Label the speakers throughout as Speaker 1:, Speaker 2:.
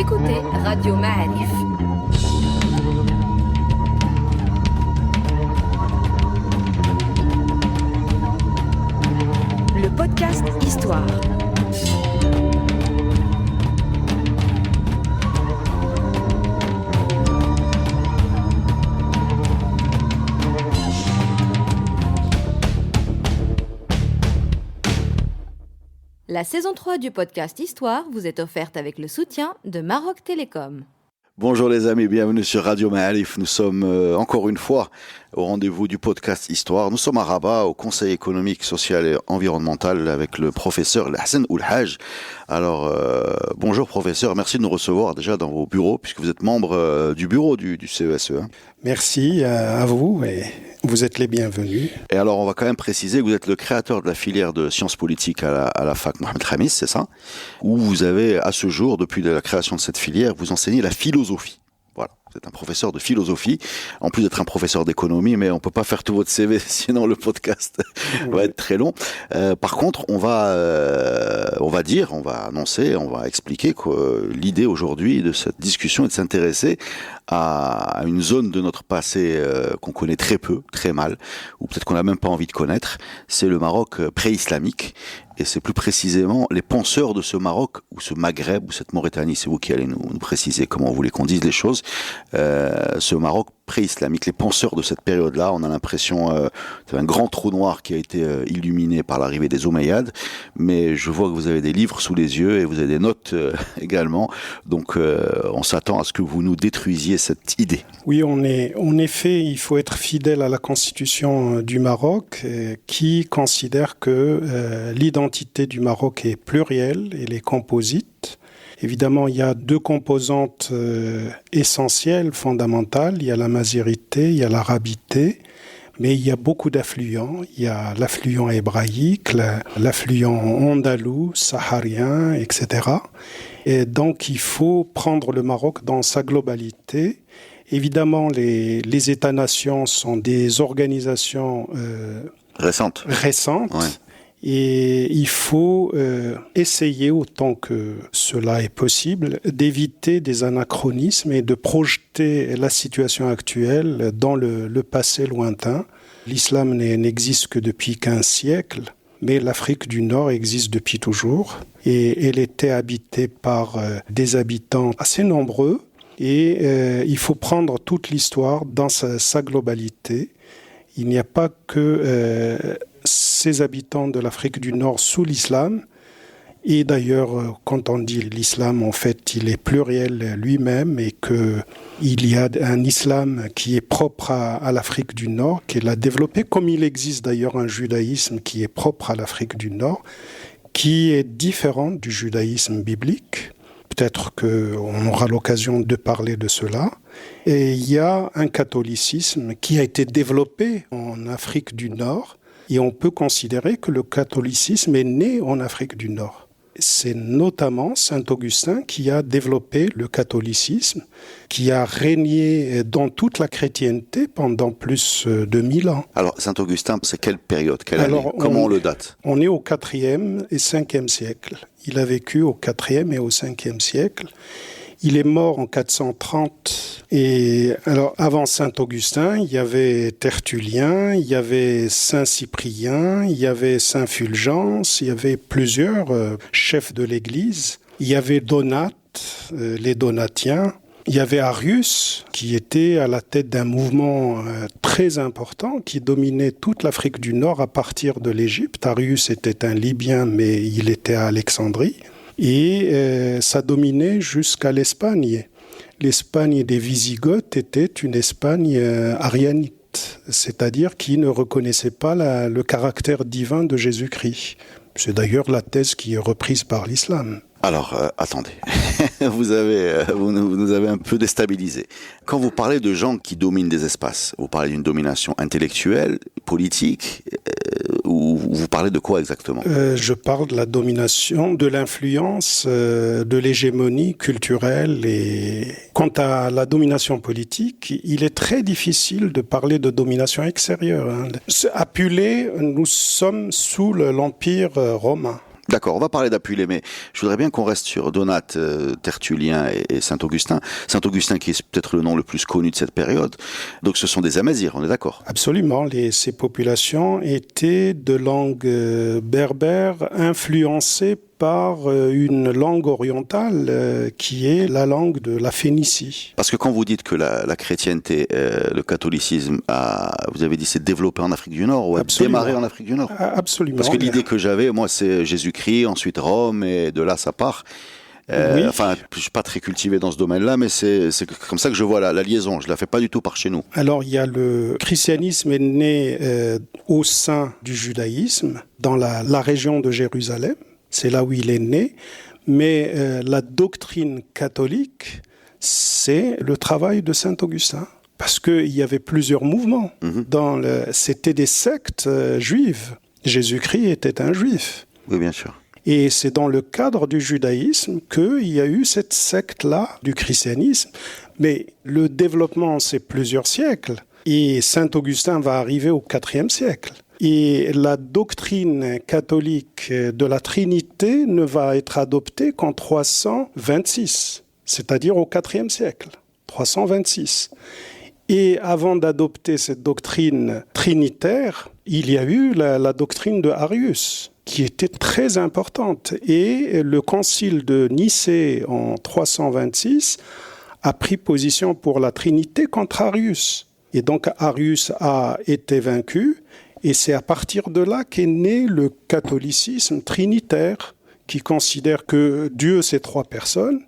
Speaker 1: écoutez Radio Ma'arif. Le podcast Histoire. La saison 3 du podcast Histoire vous est offerte avec le soutien de Maroc Télécom.
Speaker 2: Bonjour les amis, bienvenue sur Radio Ma'arif. Nous sommes encore une fois au rendez-vous du podcast Histoire. Nous sommes à Rabat, au Conseil économique, social et environnemental avec le professeur Hassan Oulhaj. Alors, bonjour professeur, merci de nous recevoir déjà dans vos bureaux puisque vous êtes membre du bureau du CESE.
Speaker 3: Merci à vous et vous êtes les bienvenus.
Speaker 2: Et alors, on va quand même préciser que vous êtes le créateur de la filière de sciences politiques à la fac Mohamed Khamis, c'est ça? Où vous avez, à ce jour, depuis la création de cette filière, vous enseignez la philosophie. Voilà, vous êtes un professeur de philosophie, en plus d'être un professeur d'économie, mais on peut pas faire tout votre CV, sinon le podcast va être très long. Par contre, on va annoncer, on va expliquer que l'idée aujourd'hui de cette discussion est de s'intéresser à une zone de notre passé qu'on connaît très peu, très mal, ou peut-être qu'on n'a même pas envie de connaître, c'est le Maroc pré-islamique. Et c'est plus précisément les penseurs de ce Maroc, ou ce Maghreb, ou cette Mauritanie, c'est vous qui allez nous préciser comment vous voulez qu'on dise les choses, ce Maroc pré-islamique, les penseurs de cette période-là, on a l'impression c'est un grand trou noir qui a été illuminé par l'arrivée des Omeyyades, mais je vois que vous avez des livres sous les yeux et vous avez des notes également, donc on s'attend à ce que vous nous détruisiez cette idée.
Speaker 3: Oui, en effet, il faut être fidèle à la constitution du Maroc qui considère que l'identité du Maroc est plurielle, elle est composite. Évidemment, il y a deux composantes essentielles, fondamentales. Il y a la mazérité, il y a l'arabité, mais il y a beaucoup d'affluents. Il y a l'affluent hébraïque, l'affluent andalou, saharien, etc. Et donc, il faut prendre le Maroc dans sa globalité. Évidemment, les États-nations sont des organisations récentes.
Speaker 2: Ouais.
Speaker 3: Et il faut essayer, autant que cela est possible, d'éviter des anachronismes et de projeter la situation actuelle dans le passé lointain. L'islam n'existe que depuis 15 siècles, mais l'Afrique du Nord existe depuis toujours. Et elle était habitée par des habitants assez nombreux. Et il faut prendre toute l'histoire dans sa globalité. Il n'y a pas que ces habitants de l'Afrique du Nord sous l'islam. Et d'ailleurs, quand on dit l'islam, en fait, il est pluriel lui-même et qu'il y a un islam qui est propre à l'Afrique du Nord, qu'il a développé, comme il existe d'ailleurs un judaïsme qui est propre à l'Afrique du Nord, qui est différent du judaïsme biblique. Peut-être qu'on aura l'occasion de parler de cela. Et il y a un catholicisme qui a été développé en Afrique du Nord. Et on peut considérer que le catholicisme est né en Afrique du Nord. C'est notamment Saint Augustin qui a développé le catholicisme, qui a régné dans toute la chrétienté pendant plus de 1000 ans.
Speaker 2: Alors, Saint Augustin, c'est quelle période, quelle année? Comment on le date?
Speaker 3: On est au 4e et 5e siècle. Il a vécu au 4e et au 5e siècle. Il est mort en 430. Et alors, avant Saint-Augustin, il y avait Tertullien, il y avait Saint-Cyprien, il y avait Saint-Fulgence, il y avait plusieurs chefs de l'Église. Il y avait Donate, les Donatiens. Il y avait Arius, qui était à la tête d'un mouvement très important qui dominait toute l'Afrique du Nord à partir de l'Égypte. Arius était un Libyen, mais il était à Alexandrie. Et ça dominait jusqu'à l'Espagne. L'Espagne des Wisigoths était une Espagne arianite, c'est-à-dire qui ne reconnaissait pas le caractère divin de Jésus-Christ. C'est d'ailleurs la thèse qui est reprise par l'islam.
Speaker 2: Alors, attendez, vous nous avez un peu déstabilisé. Quand vous parlez de gens qui dominent des espaces, vous parlez d'une domination intellectuelle, politique, ou vous parlez de quoi exactement?
Speaker 3: Je parle de la domination, de l'influence, de l'hégémonie culturelle. Et quant à la domination politique, il est très difficile de parler de domination extérieure. Appelé, nous sommes sous l'Empire romain.
Speaker 2: D'accord, on va parler d'Apulée, mais je voudrais bien qu'on reste sur Donat, Tertullien et Saint-Augustin. Saint-Augustin qui est peut-être le nom le plus connu de cette période. Donc ce sont des Amazirs, on est d'accord?
Speaker 3: Absolument. Ces populations étaient de langue berbère influencées par une langue orientale qui est la langue de la Phénicie.
Speaker 2: Parce que quand vous dites que la chrétienté, le catholicisme, vous avez dit c'est développé en Afrique du Nord ou a démarré en Afrique du Nord?
Speaker 3: Absolument.
Speaker 2: Parce que l'idée que j'avais, moi, c'est Jésus-Christ, ensuite Rome, et de là ça part.
Speaker 3: Oui.
Speaker 2: Enfin, je suis pas très cultivé dans ce domaine-là, mais c'est comme ça que je vois la liaison. Je la fais pas du tout par chez nous.
Speaker 3: Alors, il y a le christianisme est né au sein du judaïsme, dans la région de Jérusalem. C'est là où il est né. Mais la doctrine catholique, c'est le travail de Saint-Augustin. Parce qu'il y avait plusieurs mouvements. C'était des sectes juives. Jésus-Christ était un juif.
Speaker 2: Oui, bien sûr.
Speaker 3: Et c'est dans le cadre du judaïsme qu'il y a eu cette secte-là du christianisme. Mais le développement, c'est plusieurs siècles. Et Saint-Augustin va arriver au IVe siècle. Et la doctrine catholique de la Trinité ne va être adoptée qu'en 326, c'est-à-dire au IVe siècle. 326. Et avant d'adopter cette doctrine trinitaire, il y a eu la doctrine de Arius, qui était très importante. Et le concile de Nicée en 326 a pris position pour la Trinité contre Arius. Et donc Arius a été vaincu, et c'est à partir de là qu'est né le catholicisme trinitaire, qui considère que Dieu, c'est trois personnes,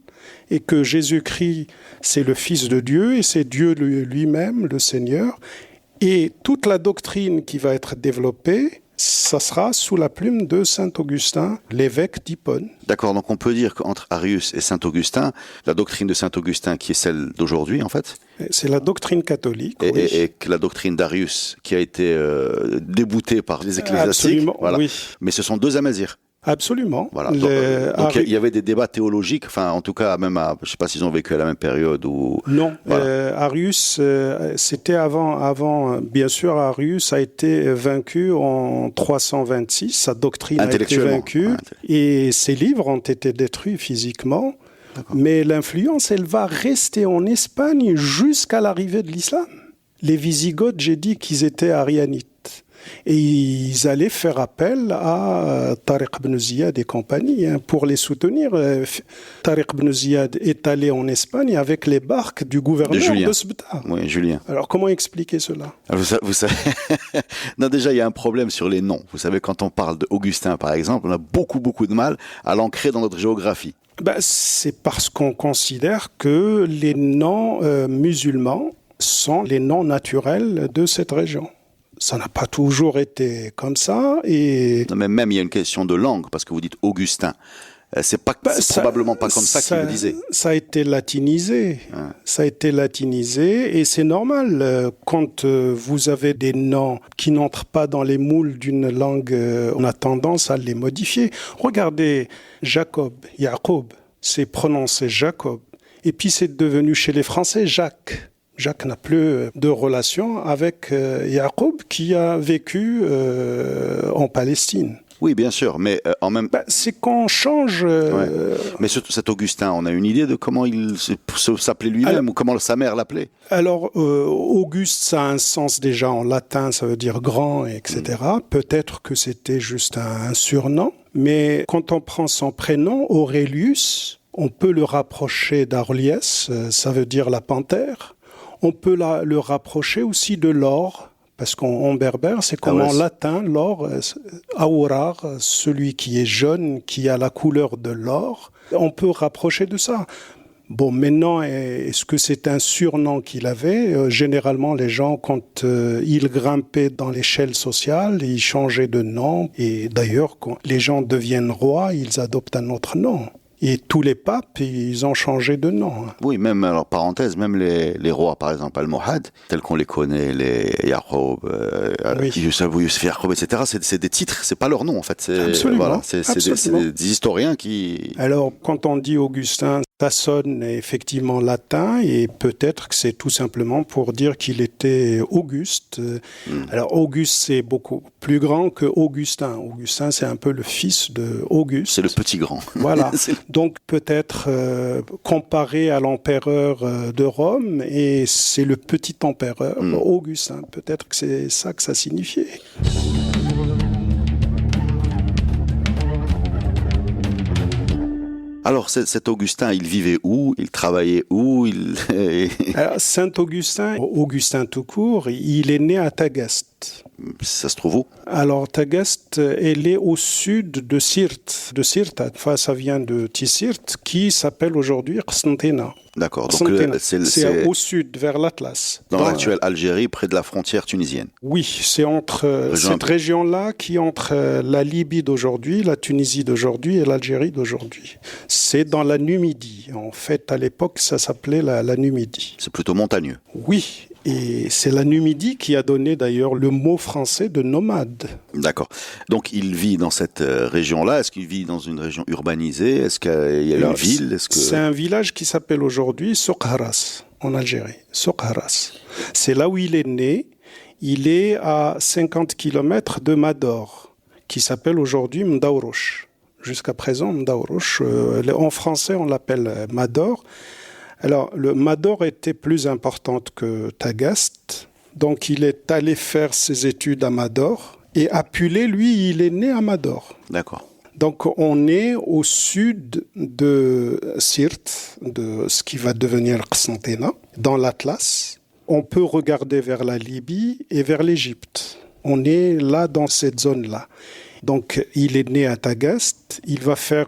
Speaker 3: et que Jésus-Christ, c'est le Fils de Dieu, et c'est Dieu lui-même, le Seigneur. Et toute la doctrine qui va être développée, ça sera sous la plume de Saint-Augustin, l'évêque d'Hippone.
Speaker 2: D'accord, donc on peut dire qu'entre Arius et Saint-Augustin, la doctrine de Saint-Augustin qui est celle d'aujourd'hui en fait,
Speaker 3: c'est la doctrine catholique, oui.
Speaker 2: Et la doctrine d'Arius qui a été déboutée par les ecclésiastiques.
Speaker 3: Absolument,
Speaker 2: voilà.
Speaker 3: Oui.
Speaker 2: Mais ce sont deux Amazirs.
Speaker 3: Absolument.
Speaker 2: Voilà. Donc il y avait des débats théologiques, enfin en tout cas même je ne sais pas s'ils ont vécu à la même période ou.
Speaker 3: Non,
Speaker 2: voilà.
Speaker 3: Arius, c'était avant. Bien sûr, Arius a été vaincu en 326. Sa doctrine a été vaincue et ses livres ont été détruits physiquement. D'accord. Mais l'influence, elle va rester en Espagne jusqu'à l'arrivée de l'islam. Les Wisigoths, j'ai dit qu'ils étaient arianites. Et ils allaient faire appel à Tariq ibn Ziyad et compagnie pour les soutenir. Tariq ibn Ziyad est allé en Espagne avec les barques du gouverneur de Ceuta.
Speaker 2: Oui, Julien.
Speaker 3: Alors comment expliquer cela ?
Speaker 2: Vous savez, non, déjà il y a un problème sur les noms. Vous savez, quand on parle d'Augustin par exemple, on a beaucoup de mal à l'ancrer dans notre géographie.
Speaker 3: C'est parce qu'on considère que les noms musulmans sont les noms naturels de cette région. Ça n'a pas toujours été comme ça.
Speaker 2: Non, mais même il y a une question de langue, parce que vous dites Augustin. C'est probablement pas comme ça qu'il le disait.
Speaker 3: Ça a été latinisé. Ouais. Ça a été latinisé et c'est normal. Quand vous avez des noms qui n'entrent pas dans les moules d'une langue, on a tendance à les modifier. Regardez, Jacob, Jacob, c'est prononcé Jacob. Et puis c'est devenu chez les Français Jacques. Jacques n'a plus de relation avec Jacob qui a vécu en Palestine.
Speaker 2: Oui, bien sûr, mais en même temps...
Speaker 3: c'est qu'on change...
Speaker 2: Ouais. Mais cet Augustin, on a une idée de comment il s'appelait lui-même ou comment sa mère l'appelait ?
Speaker 3: Alors, Auguste, ça a un sens déjà en latin, ça veut dire grand, etc. Peut-être que c'était juste un surnom, mais quand on prend son prénom, Aurelius, on peut le rapprocher d'Arliès, ça veut dire la panthère. On peut le rapprocher aussi de l'or, parce qu'en berbère, c'est comme en latin, l'or, aurar, celui qui est jaune, qui a la couleur de l'or. On peut rapprocher de ça. Bon, maintenant, est-ce que c'est un surnom qu'il avait ? Généralement, les gens, quand ils grimpaient dans l'échelle sociale, ils changeaient de nom. Et d'ailleurs, quand les gens deviennent rois, ils adoptent un autre nom. Et tous les papes, ils ont changé de nom.
Speaker 2: Oui, même, alors parenthèse, même les rois, par exemple, Almohad, tels qu'on les connaît, les Yacoub, Youssef Yacoub, etc., c'est des titres, c'est pas leur nom, en fait.
Speaker 3: Absolument.
Speaker 2: Voilà, c'est des historiens qui...
Speaker 3: Alors, quand on dit Augustin, Ça sonne effectivement latin et peut-être que c'est tout simplement pour dire qu'il était Auguste. Alors Auguste, c'est beaucoup plus grand que Augustin. Augustin, c'est un peu le fils de Auguste.
Speaker 2: C'est le petit grand.
Speaker 3: Voilà. Donc peut-être comparé à l'empereur de Rome, et c'est le petit empereur Augustin. Peut-être que c'est ça que ça signifiait.
Speaker 2: Alors, cet Augustin, il vivait où? Il travaillait où?
Speaker 3: Alors, Saint-Augustin, Augustin tout court, il est né à Tagaste.
Speaker 2: Ça se trouve où?
Speaker 3: Alors, Tagaste, elle est au sud de Sirte. Enfin, ça vient de Tisirt, qui s'appelle aujourd'hui Qsentina.
Speaker 2: D'accord, donc
Speaker 3: c'est au sud, vers l'Atlas.
Speaker 2: Dans l'actuelle Algérie, près de la frontière tunisienne.
Speaker 3: Oui, c'est entre cette région-là qui est entre la Libye d'aujourd'hui, la Tunisie d'aujourd'hui et l'Algérie d'aujourd'hui. C'est dans la Numidie. En fait, à l'époque, ça s'appelait la Numidie.
Speaker 2: C'est plutôt montagneux.
Speaker 3: Oui, et c'est la Numidie qui a donné d'ailleurs le mot français de nomade.
Speaker 2: D'accord. Donc il vit dans cette région-là. Est-ce qu'il vit dans une région urbanisée? Est-ce qu'il y a une ville?
Speaker 3: C'est un village qui s'appelle aujourd'hui Soukharas, en Algérie. Soukharas. C'est là où il est né. Il est à 50 km de Mador, qui s'appelle aujourd'hui Mdaourouch. Jusqu'à présent, Mdaourouch, en français, on l'appelle Mador. Alors, le Mador était plus importante que Tagaste. Donc, il est allé faire ses études à Mador. Et Apulé, lui, il est né à Mador.
Speaker 2: D'accord.
Speaker 3: Donc, on est au sud de Sirte, de ce qui va devenir Qsentina, dans l'Atlas. On peut regarder vers la Libye et vers l'Égypte. On est là, dans cette zone-là. Donc, il est né à Tagaste. Il va faire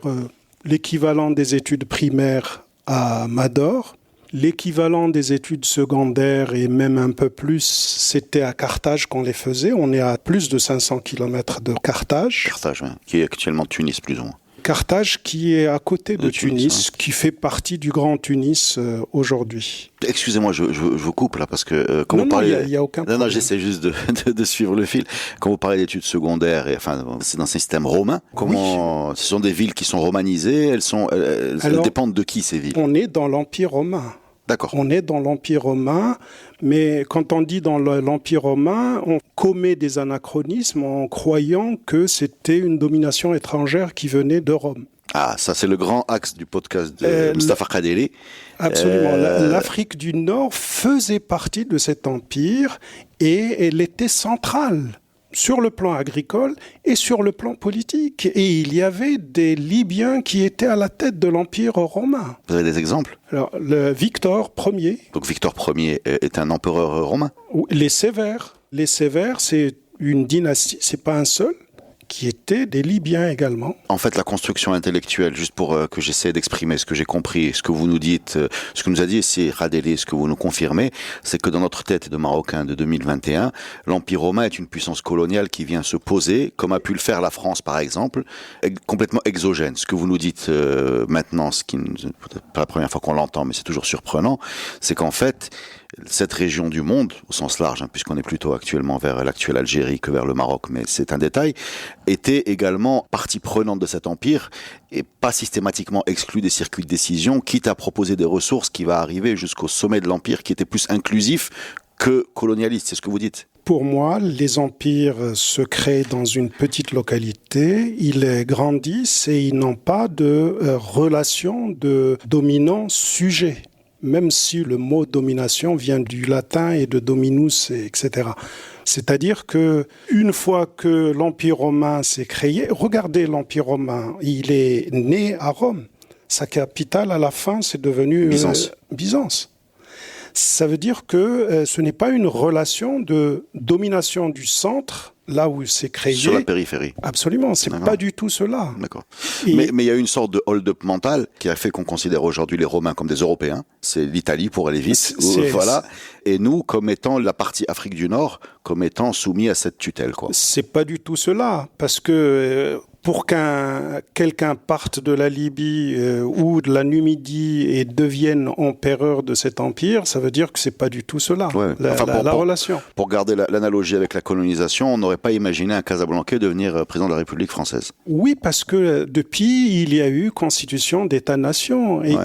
Speaker 3: l'équivalent des études primaires à Mador. L'équivalent des études secondaires et même un peu plus, c'était à Carthage qu'on les faisait. On est à plus de 500 km de Carthage.
Speaker 2: Carthage, oui, qui est actuellement Tunis, plus ou moins.
Speaker 3: Carthage qui est à côté de Tunis, qui fait partie du Grand Tunis aujourd'hui.
Speaker 2: Excusez-moi, je vous coupe là parce que quand vous parlez,
Speaker 3: il y a aucun problème.
Speaker 2: Non, j'essaie juste de suivre le fil. Quand vous parlez d'études secondaires, c'est dans un système romain. Comment ce sont des villes qui sont romanisées. Elles dépendent de qui ces villes?
Speaker 3: On est dans l'Empire romain.
Speaker 2: D'accord.
Speaker 3: On est dans l'Empire romain, mais quand on dit dans l'Empire romain, on commet des anachronismes en croyant que c'était une domination étrangère qui venait de Rome.
Speaker 2: Ah, ça c'est le grand axe du podcast de Mustafa Kadeli.
Speaker 3: Absolument. L'Afrique du Nord faisait partie de cet empire et elle était centrale sur le plan agricole et sur le plan politique. Et il y avait des Libyens qui étaient à la tête de l'Empire romain.
Speaker 2: Vous avez des exemples?
Speaker 3: Alors, le Victor Ier.
Speaker 2: Donc Victor Ier est un empereur romain?
Speaker 3: Les Sévères. Les Sévères, c'est une dynastie, c'est pas un seul, qui étaient des Libyens également.
Speaker 2: En fait, la construction intellectuelle, juste pour que j'essaie d'exprimer ce que j'ai compris, ce que vous nous dites, ce que nous a dit ici Radeli, ce que vous nous confirmez, c'est que dans notre tête de Marocains de 2021, l'Empire romain est une puissance coloniale qui vient se poser, comme a pu le faire la France par exemple, complètement exogène. Ce que vous nous dites maintenant, ce qui n'est peut-être pas la première fois qu'on l'entend, mais c'est toujours surprenant, c'est qu'en fait, cette région du monde, au sens large, puisqu'on est plutôt actuellement vers l'actuelle Algérie que vers le Maroc, mais c'est un détail, était également partie prenante de cet empire et pas systématiquement exclue des circuits de décision, quitte à proposer des ressources qui va arriver jusqu'au sommet de l'empire qui était plus inclusif que colonialiste, c'est ce que vous dites?
Speaker 3: Pour moi, les empires se créent dans une petite localité, ils grandissent et ils n'ont pas de relation de dominant-sujet. Même si le mot domination vient du latin et de dominus, etc. C'est-à-dire que une fois que l'Empire romain s'est créé, regardez l'Empire romain, il est né à Rome. Sa capitale, à la fin, c'est devenu Byzance. Ça veut dire que ce n'est pas une relation de domination du centre, là où c'est créé.
Speaker 2: Sur la périphérie.
Speaker 3: Absolument, c'est pas du tout cela.
Speaker 2: D'accord. Mais il y a une sorte de hold-up mental qui a fait qu'on considère aujourd'hui les Romains comme des Européens. C'est l'Italie pour aller vite. Voilà. Et nous, comme étant la partie Afrique du Nord, comme étant soumis à cette tutelle, quoi.
Speaker 3: C'est pas du tout cela, parce que pour quelqu'un parte de la Libye ou de la Numidie et devienne empereur de cet empire, ça veut dire que c'est pas du tout cela, la relation.
Speaker 2: Pour garder l'analogie avec la colonisation, on n'aurait pas imaginé un Casablancais devenir président de la République française.
Speaker 3: Oui, parce que depuis, il y a eu constitution d'État-nation et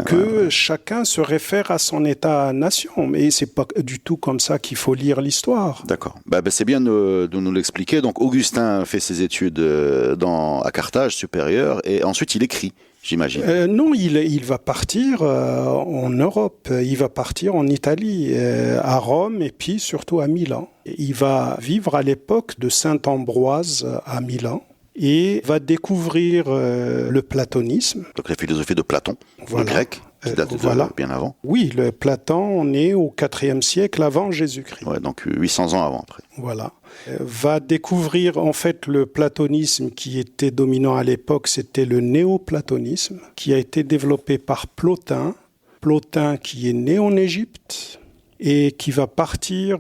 Speaker 3: chacun se réfère à son État-nation. Mais c'est pas du tout comme ça qu'il faut lire l'histoire.
Speaker 2: D'accord. C'est bien de nous l'expliquer. Donc, Augustin fait ses études à Carthage supérieure et ensuite il écrit, j'imagine.
Speaker 3: Non, il va partir en Europe, il va partir en Italie, à Rome et puis surtout à Milan. Il va vivre à l'époque de Saint-Ambroise à Milan et va découvrir le platonisme.
Speaker 2: Donc la philosophie de Platon, le grec, qui date de bien avant.
Speaker 3: Oui, le Platon, on est au IVe siècle avant Jésus-Christ.
Speaker 2: Ouais, donc 800 ans avant après.
Speaker 3: Voilà. Va découvrir en fait le platonisme qui était dominant à l'époque, c'était le néoplatonisme, qui a été développé par Plotin. Plotin qui est né en Égypte et qui va partir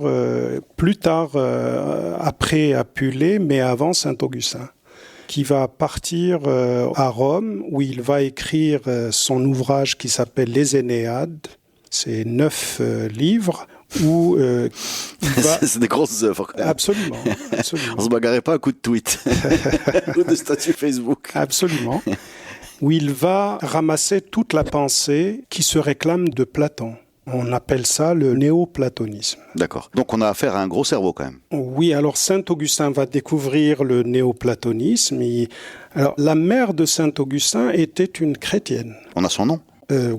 Speaker 3: plus tard, après Apulée, mais avant Saint-Augustin, qui va partir à Rome, où il va écrire son ouvrage qui s'appelle Les Énéades. C'est 9 livres. Où
Speaker 2: c'est des grosses œuvres.
Speaker 3: Absolument.
Speaker 2: On se bagarrait pas à coup de tweet ou de statut Facebook.
Speaker 3: Absolument. Où il va ramasser toute la pensée qui se réclame de Platon. On appelle ça le néoplatonisme.
Speaker 2: D'accord. Donc on a affaire à un gros cerveau quand même.
Speaker 3: Oui, alors Saint-Augustin va découvrir le néoplatonisme. Alors la mère de Saint-Augustin était une chrétienne.
Speaker 2: On a son nom ?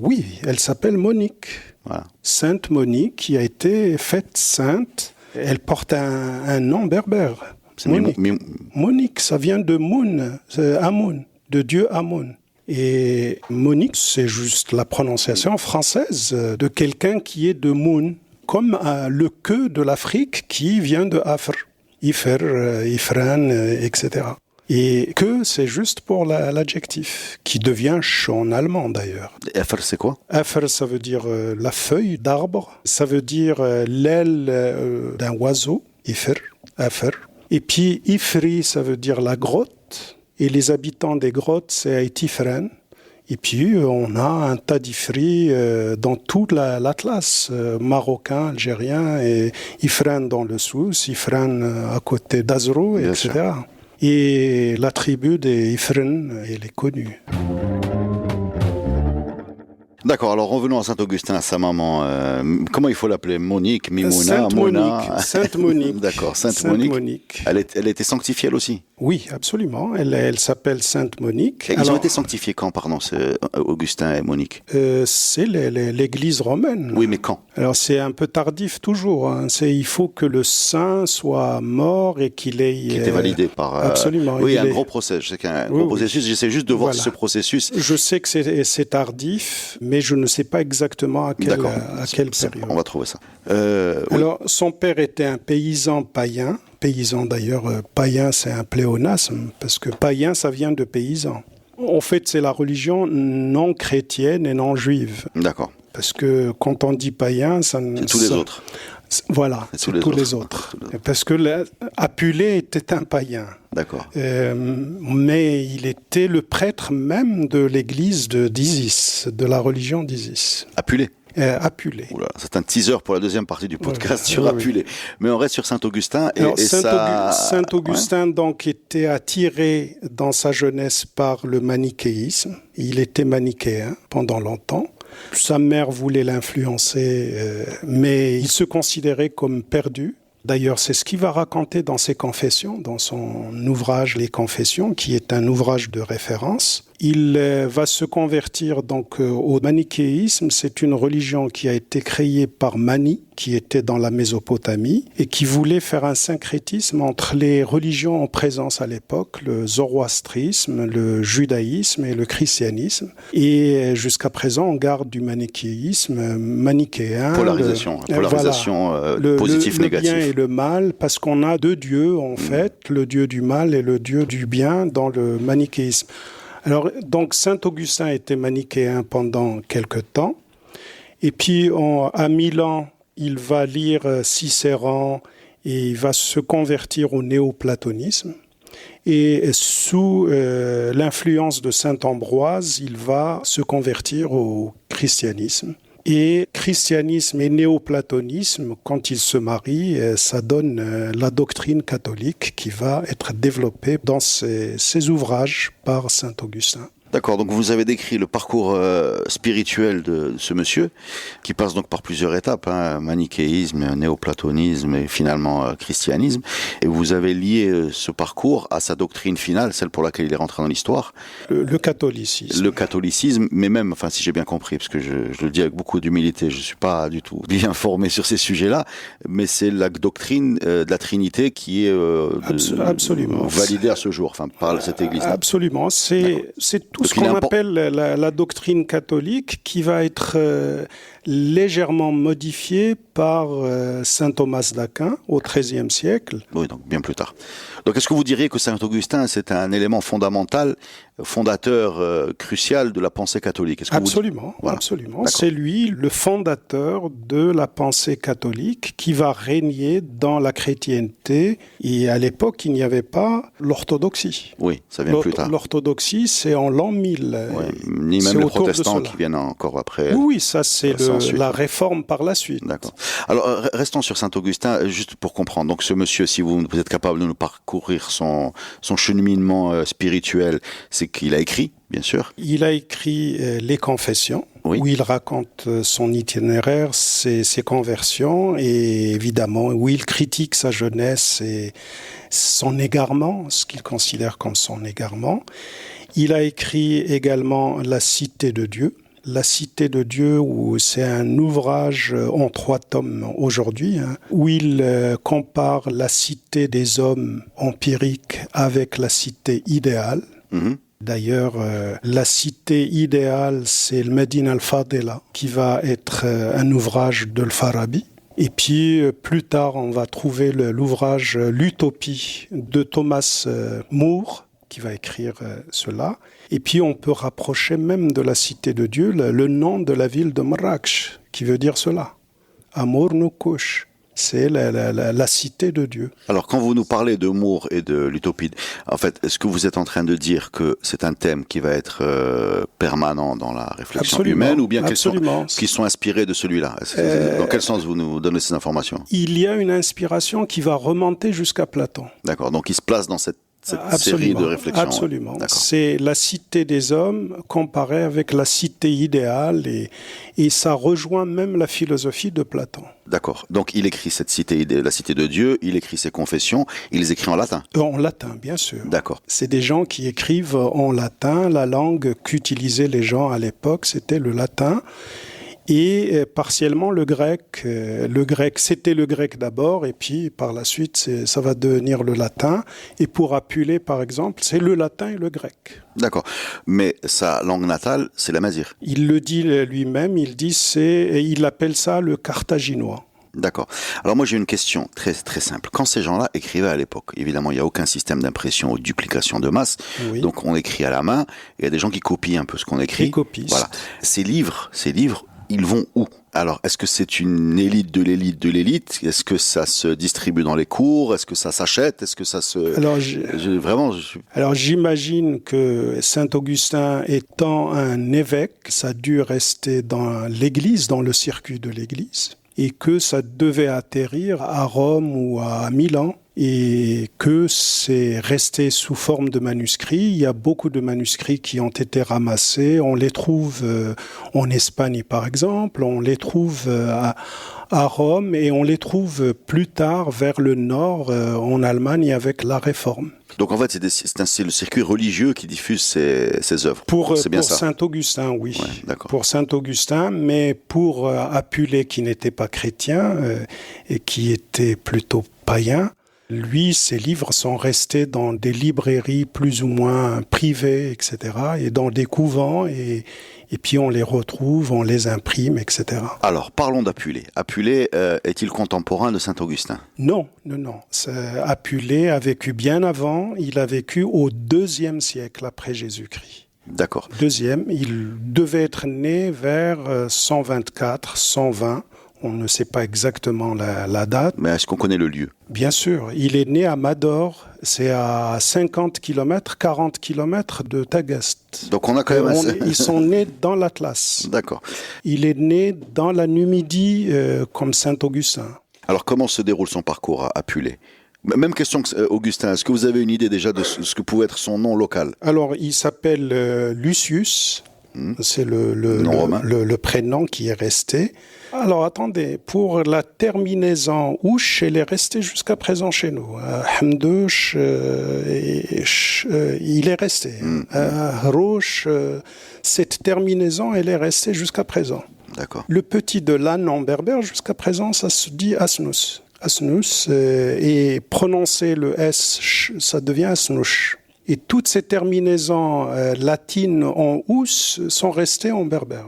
Speaker 3: Oui, elle s'appelle Monique.
Speaker 2: Voilà.
Speaker 3: Sainte Monique, qui a été faite sainte. Elle porte un nom berbère.
Speaker 2: C'est
Speaker 3: Monique. Monique, ça vient de Moun, Amun, de Dieu Amun. Et Monique, c'est juste la prononciation française de quelqu'un qui est de Moun, comme le que de l'Afrique qui vient de Afr, Ifer, Ifran, etc. Et que, c'est juste pour l'adjectif, qui devient ch en allemand d'ailleurs.
Speaker 2: Afr, c'est quoi ?
Speaker 3: Afr, ça veut dire la feuille d'arbre, ça veut dire l'aile d'un oiseau, Ifer, Afr. Et puis Ifri, ça veut dire la grotte, et les habitants des grottes, c'est Tifren. Et puis on a un tas d'Ifri dans tout l'Atlas, marocain, algérien, et Ifren dans le Souss, Ifren à côté d'Azrou, etc. Et la tribu des Ifren, elle est connue.
Speaker 2: D'accord, alors revenons à Saint-Augustin, à sa maman. Comment il faut l'appeler ? Monique, Mimouna, Mona.
Speaker 3: Sainte Monique.
Speaker 2: D'accord, Sainte Monique. Elle était sanctifiée elle aussi ?
Speaker 3: Oui, absolument. Elle s'appelle Sainte Monique.
Speaker 2: Ils ont été sanctifiés quand, pardon, Augustin et Monique ?
Speaker 3: C'est l'Église romaine.
Speaker 2: Oui, mais quand ?
Speaker 3: Alors c'est un peu tardif toujours. Hein. Il faut que le saint soit mort et qu'il ait...
Speaker 2: Qui était validé par...
Speaker 3: Absolument.
Speaker 2: Oui, un gros procès. Je sais qu'il y a un gros processus. J'essaie juste de voir ce processus.
Speaker 3: Je sais que c'est tardif, mais je ne sais pas exactement à quelle période.
Speaker 2: On va trouver ça.
Speaker 3: Alors, son père était un paysan païen. Paysan, d'ailleurs, païen, c'est un pléonasme, parce que païen, ça vient de paysan. En fait, c'est la religion non chrétienne et non juive.
Speaker 2: D'accord.
Speaker 3: Parce que quand on dit païen, ça...
Speaker 2: C'est tous les autres.
Speaker 3: Voilà, c'est tous les autres. Parce que Apulée était un païen.
Speaker 2: D'accord.
Speaker 3: Mais il était le prêtre même de l'église d'Isis, de la religion d'Isis.
Speaker 2: Apulée.
Speaker 3: Apulée.
Speaker 2: Oula, c'est un teaser pour la deuxième partie du podcast sur Apulée. Mais on reste sur Saint-Augustin.
Speaker 3: Saint-Augustin donc était attiré dans sa jeunesse par le manichéisme. Il était manichéen pendant longtemps. Sa mère voulait l'influencer, mais il se considérait comme perdu. D'ailleurs, c'est ce qu'il va raconter dans ses confessions, dans son ouvrage Les Confessions, qui est un ouvrage de référence. Il va se convertir donc au manichéisme. C'est une religion qui a été créée par Mani, qui était dans la Mésopotamie, et qui voulait faire un syncrétisme entre les religions en présence à l'époque, le zoroastrisme, le judaïsme et le christianisme. Et jusqu'à présent, on garde du manichéisme manichéen.
Speaker 2: Polarisation positif-négatif.
Speaker 3: Le bien et le mal, parce qu'on a deux dieux, en fait, le dieu du mal et le dieu du bien dans le manichéisme. Alors, donc, Saint-Augustin était manichéen pendant quelque temps. Et puis, à Milan, il va lire Cicéron et il va se convertir au néoplatonisme. Et sous l'influence de saint Ambroise, il va se convertir au christianisme. Et christianisme et néoplatonisme, quand ils se marient, ça donne la doctrine catholique qui va être développée dans ces ouvrages par saint Augustin.
Speaker 2: D'accord, donc vous avez décrit le parcours spirituel de ce monsieur, qui passe donc par plusieurs étapes, manichéisme, néoplatonisme et finalement christianisme, et vous avez lié ce parcours à sa doctrine finale, celle pour laquelle il est rentré dans l'histoire.
Speaker 3: Le catholicisme.
Speaker 2: Le catholicisme, mais même, enfin si j'ai bien compris, parce que je le dis avec beaucoup d'humilité, je ne suis pas du tout bien formé sur ces sujets-là, mais c'est la doctrine de la Trinité qui est
Speaker 3: absolument
Speaker 2: validée à ce jour, enfin par cette Église-là.
Speaker 3: Absolument, c'est tout ce qu'on appelle la doctrine catholique qui va être légèrement modifiée par saint Thomas d'Aquin au XIIIe siècle.
Speaker 2: Oui, donc bien plus tard. Donc est-ce que vous diriez que saint Augustin, c'est un élément fondamental, fondateur crucial de la pensée catholique?
Speaker 3: Absolument,
Speaker 2: voilà.
Speaker 3: Absolument.
Speaker 2: D'accord.
Speaker 3: C'est lui le fondateur de la pensée catholique qui va régner dans la chrétienté. Et à l'époque, il n'y avait pas l'orthodoxie.
Speaker 2: Oui, ça vient plus tard.
Speaker 3: L'orthodoxie, c'est en l'an 1000.
Speaker 2: Oui, ni même les protestants qui viennent encore après.
Speaker 3: Oui, ça c'est la réforme par la suite.
Speaker 2: D'accord. Alors, restons sur saint Augustin, juste pour comprendre. Donc ce monsieur, si vous êtes capable de nous parcourir son cheminement spirituel, c'est qu'il a écrit, bien sûr.
Speaker 3: Il a écrit les Confessions,
Speaker 2: oui,
Speaker 3: où il raconte son itinéraire, ses conversions, et évidemment où il critique sa jeunesse et son égarement, ce qu'il considère comme son égarement. Il a écrit également La Cité de Dieu. La Cité de Dieu, où c'est un ouvrage en 3 tomes aujourd'hui, où il compare la cité des hommes empiriques avec la cité idéale.
Speaker 2: Mm-hmm.
Speaker 3: D'ailleurs, la cité idéale, c'est le Médine al-Fadela, qui va être un ouvrage de l'Farabi. Et puis, plus tard, on va trouver l'ouvrage L'Utopie de Thomas More, qui va écrire cela. Et puis, on peut rapprocher même de la Cité de Dieu le nom de la ville de Marrakech, qui veut dire cela. Amor Nukush. C'est la Cité de Dieu.
Speaker 2: Alors, quand vous nous parlez de Moore et de l'utopie, en fait, est-ce que vous êtes en train de dire que c'est un thème qui va être permanent dans la réflexion humaine, ou bien qu'ils sont inspirés de celui-là? Dans quel sens vous nous donnez ces informations?
Speaker 3: Il y a une inspiration qui va remonter jusqu'à Platon.
Speaker 2: D'accord, donc il se place dans cette série de réflexions.
Speaker 3: Absolument. C'est la cité des hommes comparée avec la cité idéale, et ça rejoint même la philosophie de Platon.
Speaker 2: D'accord. Donc il écrit cette cité, la cité de Dieu, il écrit ses confessions, il les écrit en latin?
Speaker 3: En latin, bien sûr.
Speaker 2: D'accord.
Speaker 3: C'est des gens qui écrivent en latin. La langue qu'utilisaient les gens à l'époque, c'était le latin. Et partiellement le grec. C'était le grec d'abord, et puis par la suite, ça va devenir le latin. Et pour Apulée, par exemple, c'est le latin et le grec.
Speaker 2: D'accord. Mais sa langue natale, c'est l'amazigh.
Speaker 3: Il le dit lui-même, il appelle ça le carthaginois.
Speaker 2: D'accord. Alors moi j'ai une question très très simple. Quand ces gens-là écrivaient à l'époque, évidemment il n'y a aucun système d'impression ou de duplication de masse, oui. Donc on écrit à la main, et il y a des gens qui copient un peu ce qu'on écrit.
Speaker 3: Les copistes.
Speaker 2: Voilà. Ces livres, ils vont où? Alors, est-ce que c'est une élite de l'élite de l'élite? Est-ce que ça se distribue dans les cours? Est-ce que ça s'achète? Est-ce que ça se...
Speaker 3: Alors, j'imagine que Saint-Augustin étant un évêque, ça a dû rester dans l'église, dans le circuit de l'église, et que ça devait atterrir à Rome ou à Milan, et que c'est resté sous forme de manuscrits. Il y a beaucoup de manuscrits qui ont été ramassés. On les trouve en Espagne, par exemple. On les trouve à Rome, et on les trouve plus tard vers le nord, en Allemagne, avec la Réforme.
Speaker 2: Donc en fait, c'est le circuit religieux qui diffuse ces œuvres.
Speaker 3: Pour
Speaker 2: ça.
Speaker 3: Saint-Augustin, oui.
Speaker 2: Ouais, d'accord.
Speaker 3: Pour Saint-Augustin, mais pour Apulée, qui n'était pas chrétien et qui était plutôt païen, lui, ses livres sont restés dans des librairies plus ou moins privées, etc., et dans des couvents, et puis on les retrouve, on les imprime, etc.
Speaker 2: Alors, parlons d'Apulée. Apulée est-il contemporain de Saint-Augustin?
Speaker 3: Non. Apulée a vécu bien avant. Il a vécu au IIe siècle après Jésus-Christ.
Speaker 2: D'accord.
Speaker 3: Il devait être né vers 124, 120. On ne sait pas exactement la date.
Speaker 2: Mais est-ce qu'on connaît le lieu?
Speaker 3: Bien sûr, il est né à Mador, c'est à 50 km, 40 km de Tagaste.
Speaker 2: Donc on a quand même...
Speaker 3: Ils sont nés dans l'Atlas.
Speaker 2: D'accord.
Speaker 3: Il est né dans la Numidie comme Saint-Augustin.
Speaker 2: Alors comment se déroule son parcours à Pulé? Même question que Augustin, est-ce que vous avez une idée déjà de ce que pouvait être son nom local?
Speaker 3: Alors il s'appelle Lucius. C'est le prénom qui est resté. Alors attendez, pour la terminaison ouche, elle est restée jusqu'à présent chez nous. Hamdouche, il est resté. Rouche, cette terminaison, elle est restée jusqu'à présent.
Speaker 2: D'accord.
Speaker 3: Le petit de l'âne en berbère, jusqu'à présent, ça se dit Asnous. Asnous, et prononcer le S, ça devient Asnouch. Et toutes ces terminaisons latines en ous sont restées en berbère.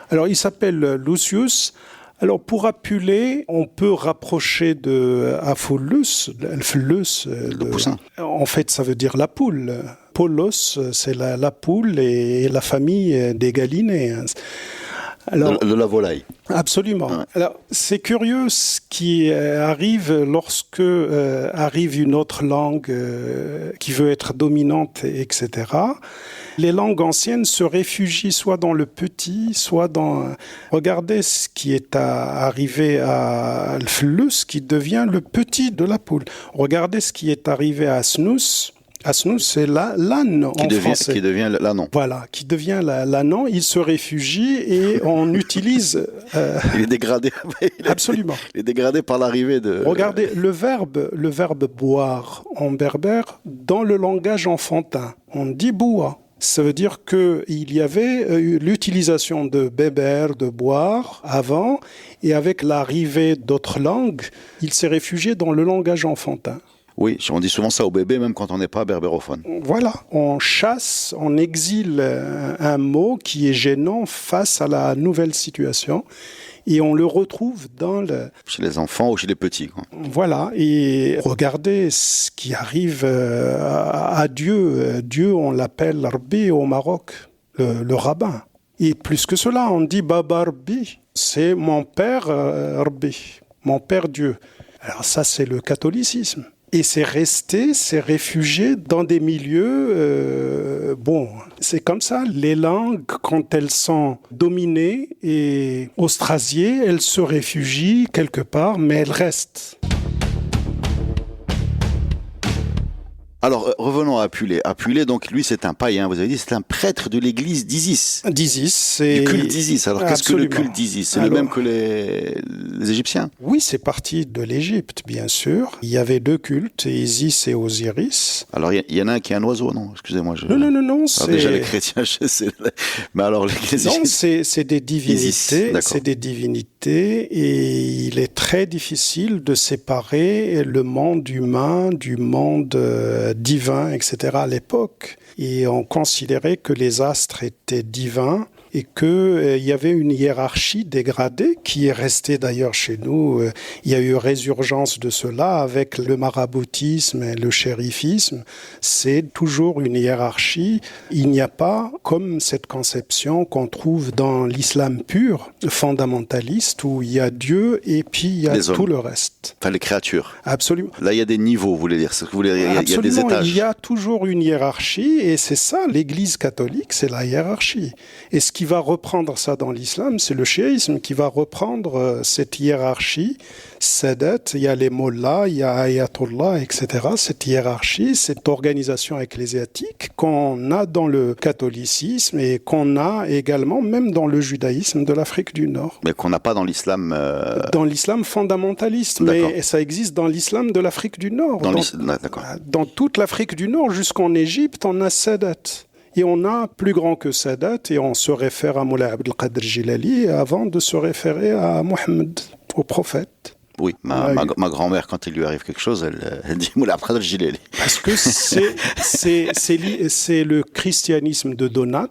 Speaker 3: Alors, il s'appelle Lucius. Alors, pour Apulé, on peut rapprocher de Aphulus,
Speaker 2: le poussin.
Speaker 3: En fait, ça veut dire la poule. Polos, c'est la poule et la famille des Galinés. Alors,
Speaker 2: de la volaille.
Speaker 3: Absolument. Ouais. Alors, c'est curieux ce qui arrive lorsque arrive une autre langue qui veut être dominante, etc. Les langues anciennes se réfugient soit dans le petit, soit dans... Regardez ce qui est arrivé à Flus, qui devient le petit de la poule. Regardez ce qui est arrivé à Snus. Asnous, c'est l'âne en français.
Speaker 2: Qui devient l'ânon.
Speaker 3: Voilà, qui devient l'ânon. Il se réfugie et on utilise...
Speaker 2: Il est dégradé.
Speaker 3: Absolument.
Speaker 2: Il est dégradé par l'arrivée de...
Speaker 3: Regardez, le verbe boire en berbère, dans le langage enfantin, on dit boua. Ça veut dire qu'il y avait l'utilisation de beber, de boire avant, et avec l'arrivée d'autres langues, il s'est réfugié dans le langage enfantin.
Speaker 2: Oui, on dit souvent ça au bébé, même quand on n'est pas berbérophone.
Speaker 3: Voilà, on chasse, on exile un mot qui est gênant face à la nouvelle situation et on le retrouve
Speaker 2: chez les enfants ou chez les petits, quoi.
Speaker 3: Voilà, et regardez ce qui arrive à Dieu. Dieu, on l'appelle Rabbi au Maroc, le rabbin. Et plus que cela, on dit Baba Rabbi, c'est mon père Rabbi, mon père Dieu. Alors ça, c'est le catholicisme. Et c'est réfugié dans des milieux... c'est comme ça. Les langues, quand elles sont dominées et ostrasiées, elles se réfugient quelque part, mais elles restent.
Speaker 2: Alors, revenons à Apulé. Apulé, donc, lui, c'est un païen. Vous avez dit, c'est un prêtre de l'église d'Isis.
Speaker 3: D'Isis, c'est...
Speaker 2: Du culte d'Isis. Alors, qu'est-ce que le culte d'Isis? C'est le même que les Égyptiens?
Speaker 3: Oui, c'est parti de l'Égypte, bien sûr. Il y avait deux cultes, Isis et Osiris.
Speaker 2: Alors, il y en a un qui est un oiseau, non? Excusez-moi.
Speaker 3: Non,
Speaker 2: c'est... déjà, les chrétiens, je sais. Mais alors, les
Speaker 3: non, c'est des divinités.
Speaker 2: Isis,
Speaker 3: c'est des divinités et il est très difficile de séparer le monde humain du monde divin, etc. à l'époque. Et on considérait que les astres étaient divins et qu'il y avait une hiérarchie dégradée qui est restée d'ailleurs chez nous. Il y a eu résurgence de cela avec le maraboutisme et le chérifisme. C'est toujours une hiérarchie. Il n'y a pas, comme cette conception qu'on trouve dans l'islam pur, fondamentaliste, où il y a Dieu et puis il y a tout le reste.
Speaker 2: Enfin, les créatures.
Speaker 3: Absolument.
Speaker 2: Là, il y a des niveaux, vous voulez dire. Il y a des étages.
Speaker 3: Il y a toujours une hiérarchie et c'est ça, l'Église catholique, c'est la hiérarchie. Et ce qui va reprendre ça dans l'islam, c'est le chiisme qui va reprendre cette hiérarchie. Sadat, il y a les mollahs, il y a ayatollah, etc. Cette hiérarchie, cette organisation ecclésiastique qu'on a dans le catholicisme et qu'on a également même dans le judaïsme de l'Afrique du Nord.
Speaker 2: Mais qu'on n'a pas dans l'islam...
Speaker 3: Dans l'islam fondamentaliste, mais ça existe dans l'islam de l'Afrique du Nord. Dans toute l'Afrique du Nord, jusqu'en Égypte, on a Sadat. Et on a plus grand que Sadat, et on se réfère à Moulay Abdelkader Jilali avant de se référer à Mohammed, au prophète.
Speaker 2: Oui, ma grand-mère, quand il lui arrive quelque chose, elle dit Moulay Abdelkader Jilali.
Speaker 3: Parce que c'est le christianisme de Donat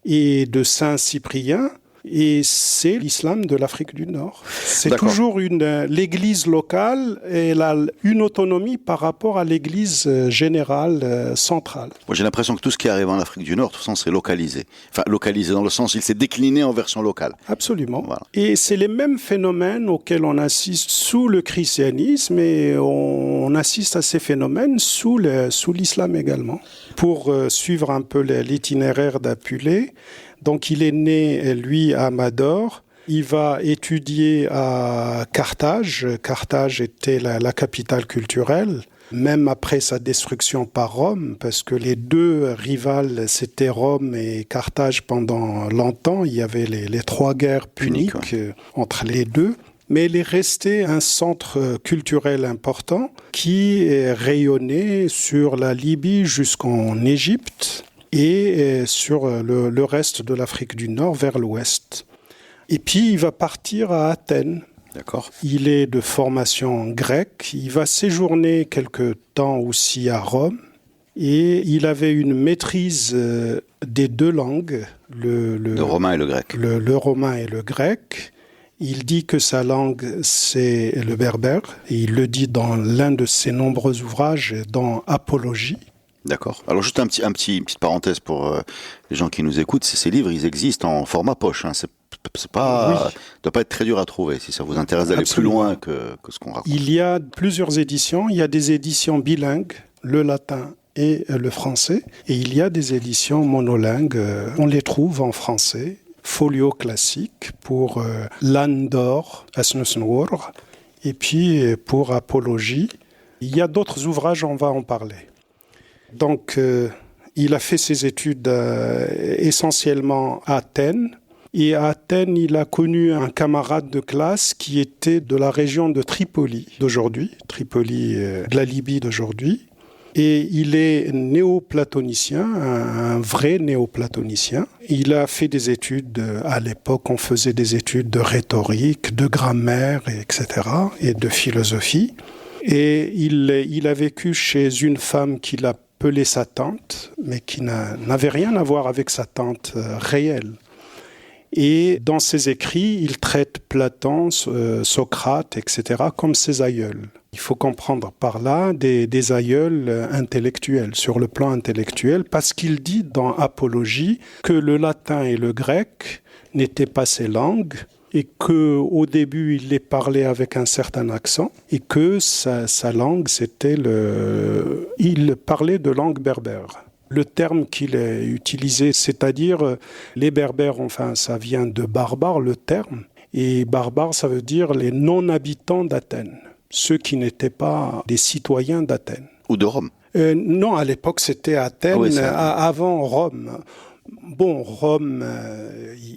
Speaker 3: et de Saint Cyprien Et c'est l'islam de l'Afrique du Nord. C'est
Speaker 2: D'accord.
Speaker 3: toujours l'église locale, elle a une autonomie par rapport à l'église générale centrale.
Speaker 2: Moi, j'ai l'impression que tout ce qui arrive en Afrique du Nord, de toute façon, c'est localisé. Enfin, localisé dans le sens, il s'est décliné en version locale.
Speaker 3: Absolument.
Speaker 2: Voilà.
Speaker 3: Et c'est les mêmes phénomènes auxquels on assiste sous le christianisme et on assiste à ces phénomènes sous l'islam également. Pour suivre un peu l'itinéraire d'Apulé, donc il est né, lui, à Amador. Il va étudier à Carthage. Carthage était la capitale culturelle, même après sa destruction par Rome, parce que les deux rivales, c'était Rome et Carthage pendant longtemps. Il y avait les trois guerres puniques entre les deux. Mais il est resté un centre culturel important qui rayonnait sur la Libye jusqu'en Égypte et sur le reste de l'Afrique du Nord vers l'ouest. Et puis il va partir à Athènes.
Speaker 2: D'accord.
Speaker 3: Il est de formation grecque. Il va séjourner quelque temps aussi à Rome. Et il avait une maîtrise des deux langues, le
Speaker 2: romain et le grec.
Speaker 3: Le romain et le grec. Il dit que sa langue, c'est le berbère. Et il le dit dans l'un de ses nombreux ouvrages, dans Apologie.
Speaker 2: D'accord. Alors juste une petite parenthèse pour les gens qui nous écoutent. Ces livres, ils existent en format poche. C'est pas, doit pas être très dur à trouver si ça vous intéresse d'aller plus loin que ce qu'on raconte.
Speaker 3: Il y a plusieurs éditions. Il y a des éditions bilingues, le latin et le français. Et il y a des éditions monolingues. On les trouve en français. Folio classique pour l'Âne d'or, Asnusnur, et puis pour Apologie. Il y a d'autres ouvrages, on va en parler. Donc, il a fait ses études essentiellement à Athènes. Et à Athènes, il a connu un camarade de classe qui était de la région de Tripoli d'aujourd'hui, Tripoli de la Libye d'aujourd'hui. Et il est néoplatonicien, un vrai néoplatonicien. Il a fait des études, à l'époque, on faisait des études de rhétorique, de grammaire, etc., et de philosophie. Et il a vécu chez une femme qu'il appelait sa tante, mais qui n'avait rien à voir avec sa tante réelle. Et dans ses écrits, il traite Platon, Socrate, etc., comme ses aïeuls. Il faut comprendre par là des aïeuls intellectuels, sur le plan intellectuel, parce qu'il dit dans Apologie que le latin et le grec n'étaient pas ses langues, et qu'au début, il les parlait avec un certain accent, et que sa langue, il parlait de langue berbère. Le terme qu'il a utilisé, c'est-à-dire les berbères, enfin ça vient de barbare, le terme, et barbare ça veut dire les non-habitants d'Athènes, ceux qui n'étaient pas des citoyens d'Athènes.
Speaker 2: Ou de Rome.
Speaker 3: Non, à l'époque c'était Athènes,
Speaker 2: oui,
Speaker 3: avant Rome. Bon, Rome,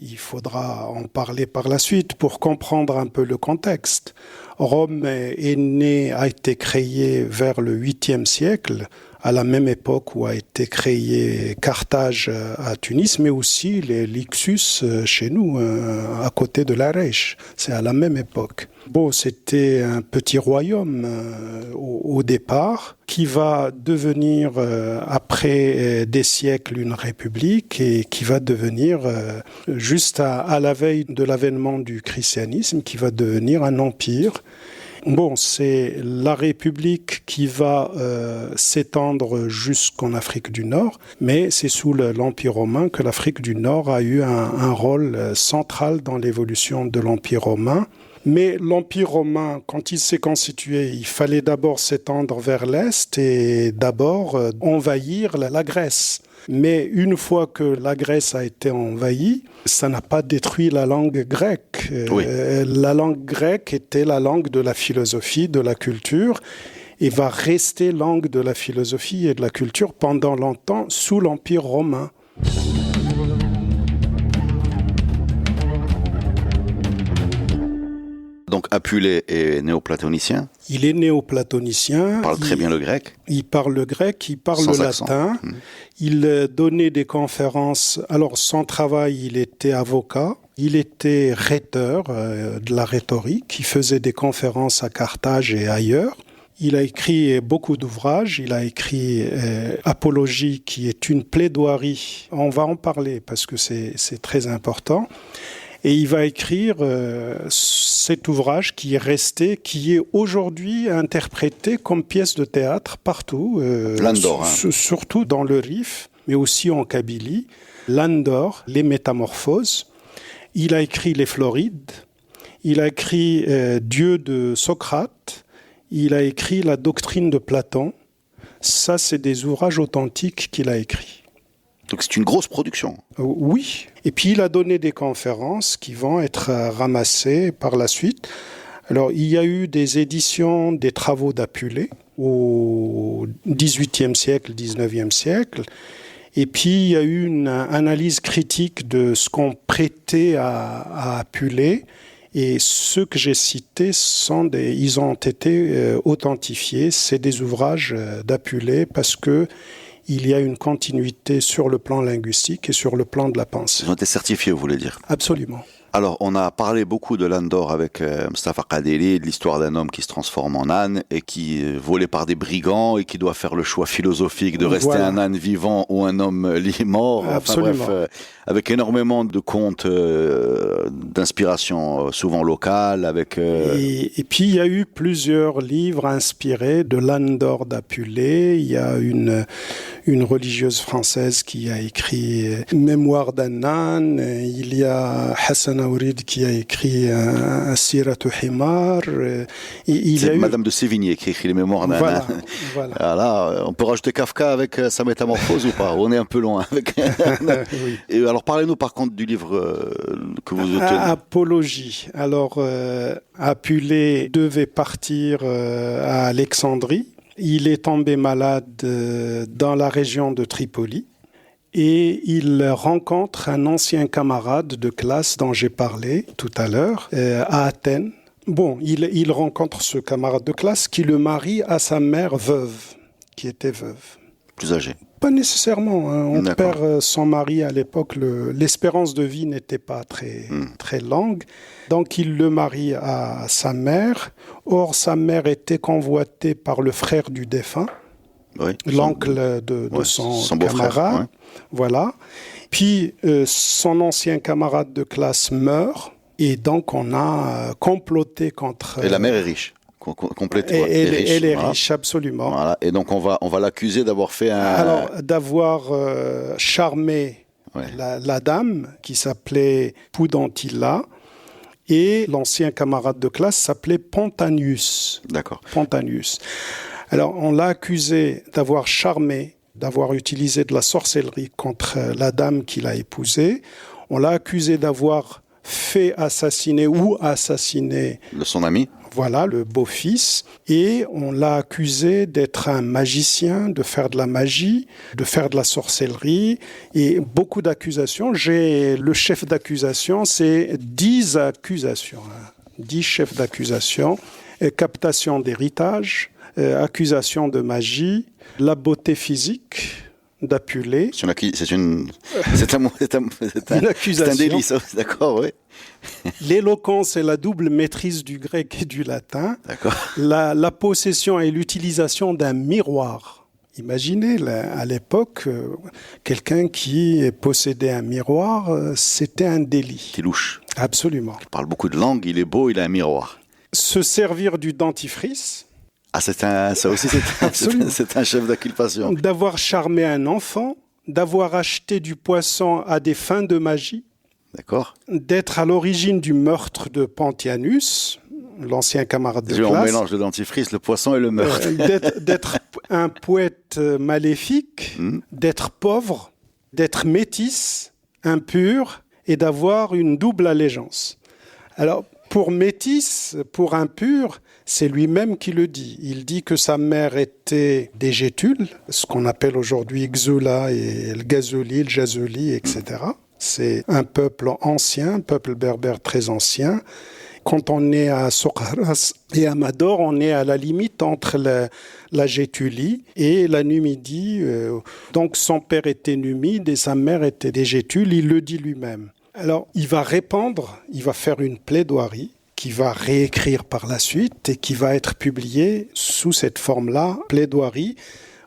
Speaker 3: il faudra en parler par la suite pour comprendre un peu le contexte. Rome a été créée vers le 8e siècle, à la même époque où a été créé Carthage à Tunis, mais aussi l'Ixus chez nous, à côté de l'Arèche. C'est à la même époque. Bon, c'était un petit royaume au départ, qui va devenir, après des siècles, une république, et qui va devenir, juste à la veille de l'avènement du christianisme, qui va devenir un empire. Bon, c'est la République qui va s'étendre jusqu'en Afrique du Nord, mais c'est sous l'Empire romain que l'Afrique du Nord a eu un rôle central dans l'évolution de l'Empire romain. Mais l'Empire romain, quand il s'est constitué, il fallait d'abord s'étendre vers l'Est et d'abord envahir la Grèce. Mais une fois que la Grèce a été envahie, ça n'a pas détruit la langue grecque.
Speaker 2: Oui.
Speaker 3: La langue grecque était la langue de la philosophie, de la culture, et va rester langue de la philosophie et de la culture pendant longtemps sous l'Empire romain.
Speaker 2: Donc Apulé est néoplatonicien.
Speaker 3: Il est néoplatonicien.
Speaker 2: Il parle très bien le grec.
Speaker 3: Il parle le grec, il parle le latin. Il donnait des conférences. Alors son travail, il était avocat. Il était rhéteur de la rhétorique. Il faisait des conférences à Carthage et ailleurs. Il a écrit beaucoup d'ouvrages. Il a écrit Apologie, qui est une plaidoirie. On va en parler parce que c'est très important. Et il va écrire cet ouvrage qui est resté, qui est aujourd'hui interprété comme pièce de théâtre partout,
Speaker 2: Landor,
Speaker 3: surtout dans le Rif, mais aussi en Kabylie. Landor, les Métamorphoses. Il a écrit les Florides. Il a écrit Dieu de Socrate. Il a écrit la doctrine de Platon. Ça, c'est des ouvrages authentiques qu'il a écrits.
Speaker 2: Donc c'est une grosse production.
Speaker 3: Oui. Et puis il a donné des conférences qui vont être ramassées par la suite. Alors il y a eu des éditions des travaux d'Apulée au XVIIIe siècle, XIXe siècle. Et puis il y a eu une analyse critique de ce qu'on prêtait à Apulée. Et ceux que j'ai cités, ils ont été authentifiés. C'est des ouvrages d'Apulée parce que il y a une continuité sur le plan linguistique et sur le plan de la pensée.
Speaker 2: Ils ont été certifiés, vous voulez dire?
Speaker 3: Absolument.
Speaker 2: Alors, on a parlé beaucoup de Landor avec Mustafa Kadeli, de l'histoire d'un homme qui se transforme en âne et qui est volé par des brigands et qui doit faire le choix philosophique de rester un âne vivant ou un homme mort.
Speaker 3: Absolument.
Speaker 2: Enfin bref, avec énormément de contes d'inspiration souvent locale.
Speaker 3: Et puis, il y a eu plusieurs livres inspirés de Landor d'Apulée. Il y a une religieuse française qui a écrit Mémoire d'un âne. Il y a Hassan Aourid qui a écrit Siratu Himar.
Speaker 2: C'est Madame de Sévigné qui a écrit les Mémoires d'un âne.
Speaker 3: Voilà.
Speaker 2: Là, on peut rajouter Kafka avec sa métamorphose ou pas? On est un peu loin.
Speaker 3: Oui.
Speaker 2: Et alors, parlez-nous par contre du livre que vous obtenez.
Speaker 3: Apologie. Alors, Apulée devait partir à Alexandrie. Il est tombé malade dans la région de Tripoli et il rencontre un ancien camarade de classe dont j'ai parlé tout à l'heure à Athènes. Bon, il rencontre ce camarade de classe qui le marie à sa mère veuve, qui était veuve.
Speaker 2: Plus âgé?
Speaker 3: Pas nécessairement. On
Speaker 2: D'accord.
Speaker 3: perd son mari à l'époque. L'espérance de vie n'était pas très longue. Donc, il le marie à sa mère. Or, sa mère était convoitée par le frère du défunt, l'oncle de son camarade. Ouais. Voilà. Puis, son ancien camarade de classe meurt. Et donc, on a comploté contre...
Speaker 2: Et la mère est riche.
Speaker 3: Elle est riche, absolument.
Speaker 2: Voilà. Et donc on va l'accuser d'avoir fait
Speaker 3: d'avoir charmé la dame qui s'appelait Poudantilla et l'ancien camarade de classe s'appelait Pontanius.
Speaker 2: D'accord.
Speaker 3: Pontanius. Alors on l'a accusé d'avoir charmé, d'avoir utilisé de la sorcellerie contre la dame qu'il a épousée. On l'a accusé d'avoir fait assassiner ou assassiner
Speaker 2: son ami.
Speaker 3: Voilà, le beau-fils. Et on l'a accusé d'être un magicien, de faire de la magie, de faire de la sorcellerie. Et beaucoup d'accusations. Le chef d'accusation, c'est 10 accusations. 10 chefs d'accusation. Captation d'héritage, accusation de magie, la beauté physique d'Apulée.
Speaker 2: C'est un délit, ça, d'accord, oui.
Speaker 3: L'éloquence et la double maîtrise du grec et du latin.
Speaker 2: D'accord.
Speaker 3: La possession et l'utilisation d'un miroir. Imaginez, à l'époque, quelqu'un qui possédait un miroir, c'était un délit.
Speaker 2: C'est louche.
Speaker 3: Absolument.
Speaker 2: Il parle beaucoup de langues, il est beau, il a un miroir.
Speaker 3: Se servir du dentifrice.
Speaker 2: Ah, ça aussi, c'est un chef d'inculpation.
Speaker 3: D'avoir charmé un enfant, d'avoir acheté du poisson à des fins de magie.
Speaker 2: D'accord.
Speaker 3: D'être à l'origine du meurtre de Pontianus, l'ancien camarade de classe.
Speaker 2: On mélange le dentifrice, le poisson et le meurtre.
Speaker 3: D'être un poète maléfique, d'être pauvre, d'être métis, impur et d'avoir une double allégeance. Alors, pour métis, pour impur, c'est lui-même qui le dit. Il dit que sa mère était des Gétules, ce qu'on appelle aujourd'hui Xula et le Gazoli, le Jazoli, etc. C'est un peuple ancien, un peuple berbère très ancien. Quand on est à Sokharas et à Mador, on est à la limite entre la Gétulie et la Numidie. Donc son père était numide et sa mère était des Gétules, il le dit lui-même. Alors il va répandre, il va faire une plaidoirie qui va réécrire par la suite et qui va être publiée sous cette forme-là, plaidoirie,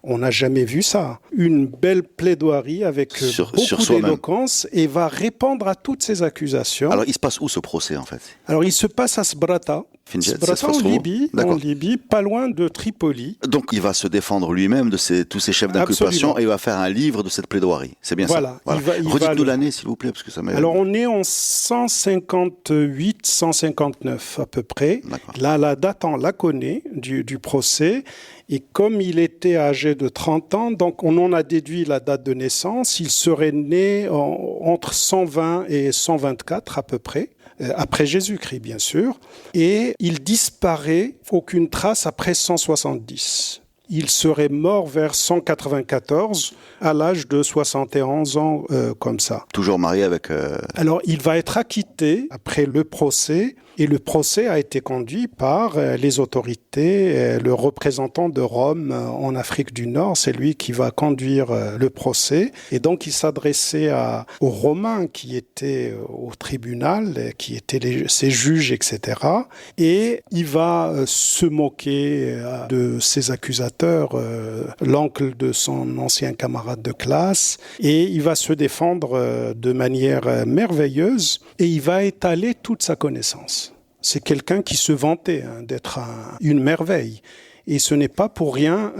Speaker 3: On n'a jamais vu ça. Une belle plaidoirie avec beaucoup d'éloquence et va répondre à toutes ces accusations.
Speaker 2: Alors, il se passe où ce procès, en fait?
Speaker 3: Alors, il se passe à Sbrata. Sbrata en Libye, pas loin de Tripoli.
Speaker 2: Donc, il va se défendre lui-même de tous ces chefs d'inculpation et il va faire un livre de cette plaidoirie. C'est bien ça. Voilà. Redites-nous l'année, s'il vous plaît, parce que ça m'aide.
Speaker 3: Alors, on est en 158, 159 à peu près. Là, la date, on la connaît du procès. Et comme il était âgé de 30 ans, donc on en a déduit la date de naissance. Il serait né entre 120 et 124 à peu près, après Jésus-Christ bien sûr. Et il disparaît, aucune trace après 170. Il serait mort vers 194 à l'âge de 71 ans, comme ça.
Speaker 2: Toujours marié avec...
Speaker 3: Alors, il va être acquitté après le procès. Et le procès a été conduit par les autorités, le représentant de Rome en Afrique du Nord, c'est lui qui va conduire le procès. Et donc il s'adressait aux Romains qui étaient au tribunal, qui étaient ses juges, etc. Et il va se moquer de ses accusateurs, l'oncle de son ancien camarade de classe, et il va se défendre de manière merveilleuse et il va étaler toute sa connaissance. C'est quelqu'un qui se vantait d'être une merveille. Et ce n'est pas pour rien...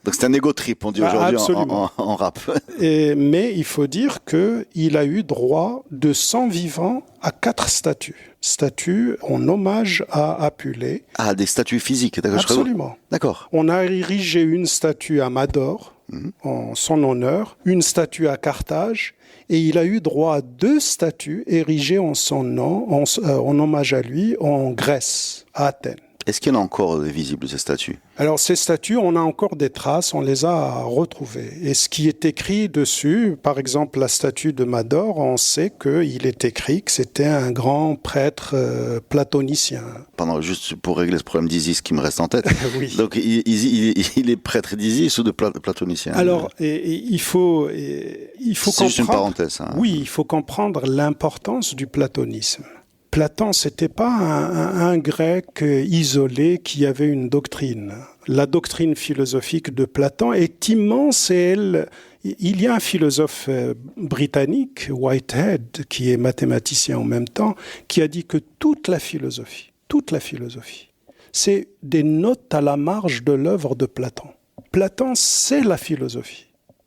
Speaker 2: Donc c'est un ego trip, on dit aujourd'hui en rap.
Speaker 3: Mais il faut dire qu'il a eu droit de 100 vivants à 4 statues. Statues en hommage à Apulée.
Speaker 2: Ah, des statues physiques, d'accord.
Speaker 3: Absolument.
Speaker 2: D'accord.
Speaker 3: On a érigé une statue à Mador, en son honneur, une statue à Carthage, et il a eu droit à 2 statues érigées en son nom, en hommage à lui, en Grèce, à Athènes.
Speaker 2: Est-ce qu'il y en a encore de visibles, ces statues?
Speaker 3: Alors, ces statues, on a encore des traces, on les a retrouvées. Et ce qui est écrit dessus, par exemple, la statue de Mador, on sait qu'il est écrit que c'était un grand prêtre platonicien.
Speaker 2: Juste pour régler ce problème d'Isis qui me reste en tête.
Speaker 3: Oui.
Speaker 2: Donc, il est prêtre d'Isis ou de platonicien?
Speaker 3: Alors, il faut comprendre...
Speaker 2: C'est juste une parenthèse. Hein.
Speaker 3: Oui, il faut comprendre l'importance du platonisme. Platon, c'était pas un grec isolé qui avait une doctrine. La doctrine philosophique de Platon est immense et il y a un philosophe britannique, Whitehead, qui est mathématicien en même temps, qui a dit que toute la philosophie, c'est des notes à la marge de l'œuvre de Platon. Platon, c'est la philosophie.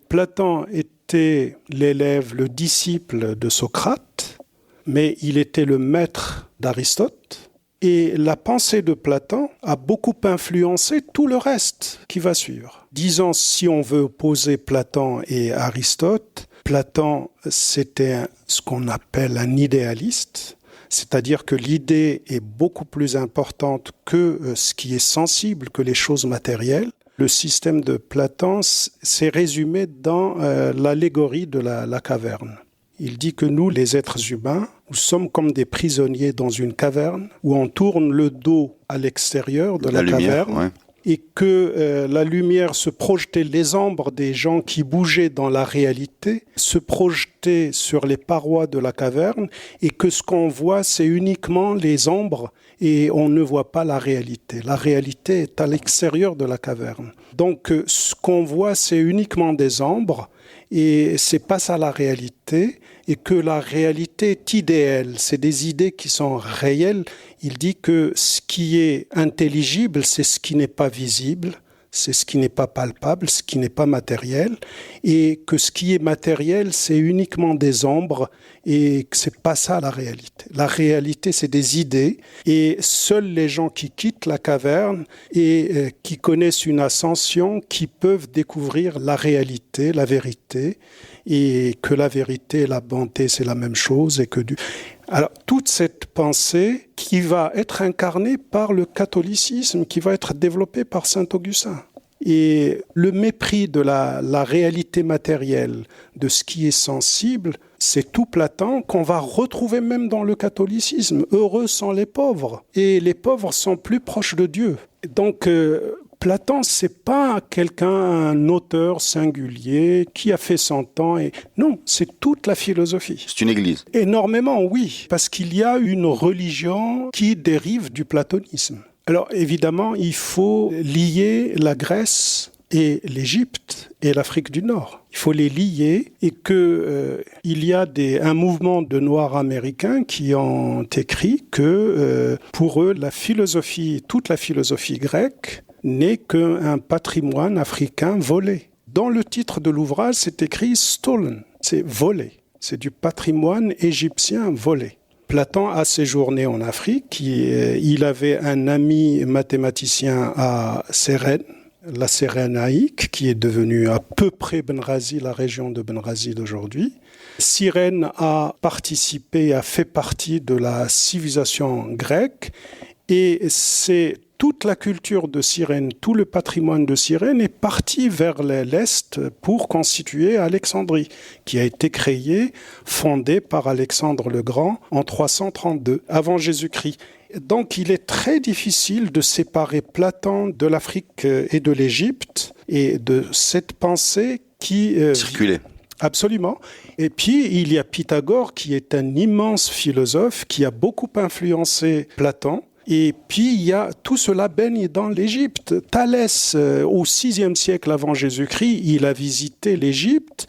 Speaker 3: Platon était l'élève, le disciple de Socrate, mais il était le maître d'Aristote. Et la pensée de Platon a beaucoup influencé tout le reste qui va suivre. Disons, si on veut opposer Platon et Aristote, Platon, c'était ce qu'on appelle un idéaliste, c'est-à-dire que l'idée est beaucoup plus importante que ce qui est sensible, que les choses matérielles. Le système de Platon s'est résumé dans l'allégorie de la caverne. Il dit que nous, les êtres humains, nous sommes comme des prisonniers dans une caverne où on tourne le dos à l'extérieur de la caverne, ouais. Et que la lumière se projetait, les ombres des gens qui bougeaient dans la réalité, se projetaient sur les parois de la caverne et que ce qu'on voit, c'est uniquement les ombres et on ne voit pas la réalité. La réalité est à l'extérieur de la caverne. Donc ce qu'on voit, c'est uniquement des ombres et c'est pas ça la réalité, et que la réalité est idéale, c'est des idées qui sont réelles. Il dit que ce qui est intelligible, c'est ce qui n'est pas visible, c'est ce qui n'est pas palpable, ce qui n'est pas matériel, et que ce qui est matériel, c'est uniquement des ombres, et que c'est pas ça la réalité. La réalité, c'est des idées, et seuls les gens qui quittent la caverne et qui connaissent une ascension, qui peuvent découvrir la réalité, la vérité, et que la vérité et la bonté, c'est la même chose, et que Alors, toute cette pensée qui va être incarnée par le catholicisme, qui va être développée par saint Augustin. Et le mépris de la réalité matérielle, de ce qui est sensible, c'est tout Platon qu'on va retrouver même dans le catholicisme. Heureux sont les pauvres, et les pauvres sont plus proches de Dieu. Donc, Platon, c'est pas un auteur singulier qui a fait son temps. Non, c'est toute la philosophie.
Speaker 2: C'est une église.
Speaker 3: Énormément, oui, parce qu'il y a une religion qui dérive du platonisme. Alors, évidemment, il faut lier la Grèce et l'Égypte et l'Afrique du Nord. Il faut les lier et il y a un mouvement de Noirs américains qui ont écrit que pour eux, toute la philosophie grecque n'est qu'un patrimoine africain volé. Dans le titre de l'ouvrage, c'est écrit « stolen », c'est volé. C'est du patrimoine égyptien volé. Platon a séjourné en Afrique. Il avait un ami mathématicien à Cérène, la Cyrénaïque, qui est devenue à peu près Benrazi, la région de Benrazi d'aujourd'hui. Cyrène a fait partie de la civilisation grecque et c'est toute la culture de Cyrène, tout le patrimoine de Cyrène est parti vers l'Est pour constituer Alexandrie, qui a été fondée par Alexandre le Grand en 332, avant Jésus-Christ. Donc il est très difficile de séparer Platon de l'Afrique et de l'Égypte et de cette pensée qui
Speaker 2: circulait.
Speaker 3: Absolument. Et puis, il y a Pythagore, qui est un immense philosophe, qui a beaucoup influencé Platon. Et puis, il y a tout cela baigne dans l'Égypte. Thalès, au VIe siècle avant Jésus-Christ, il a visité l'Égypte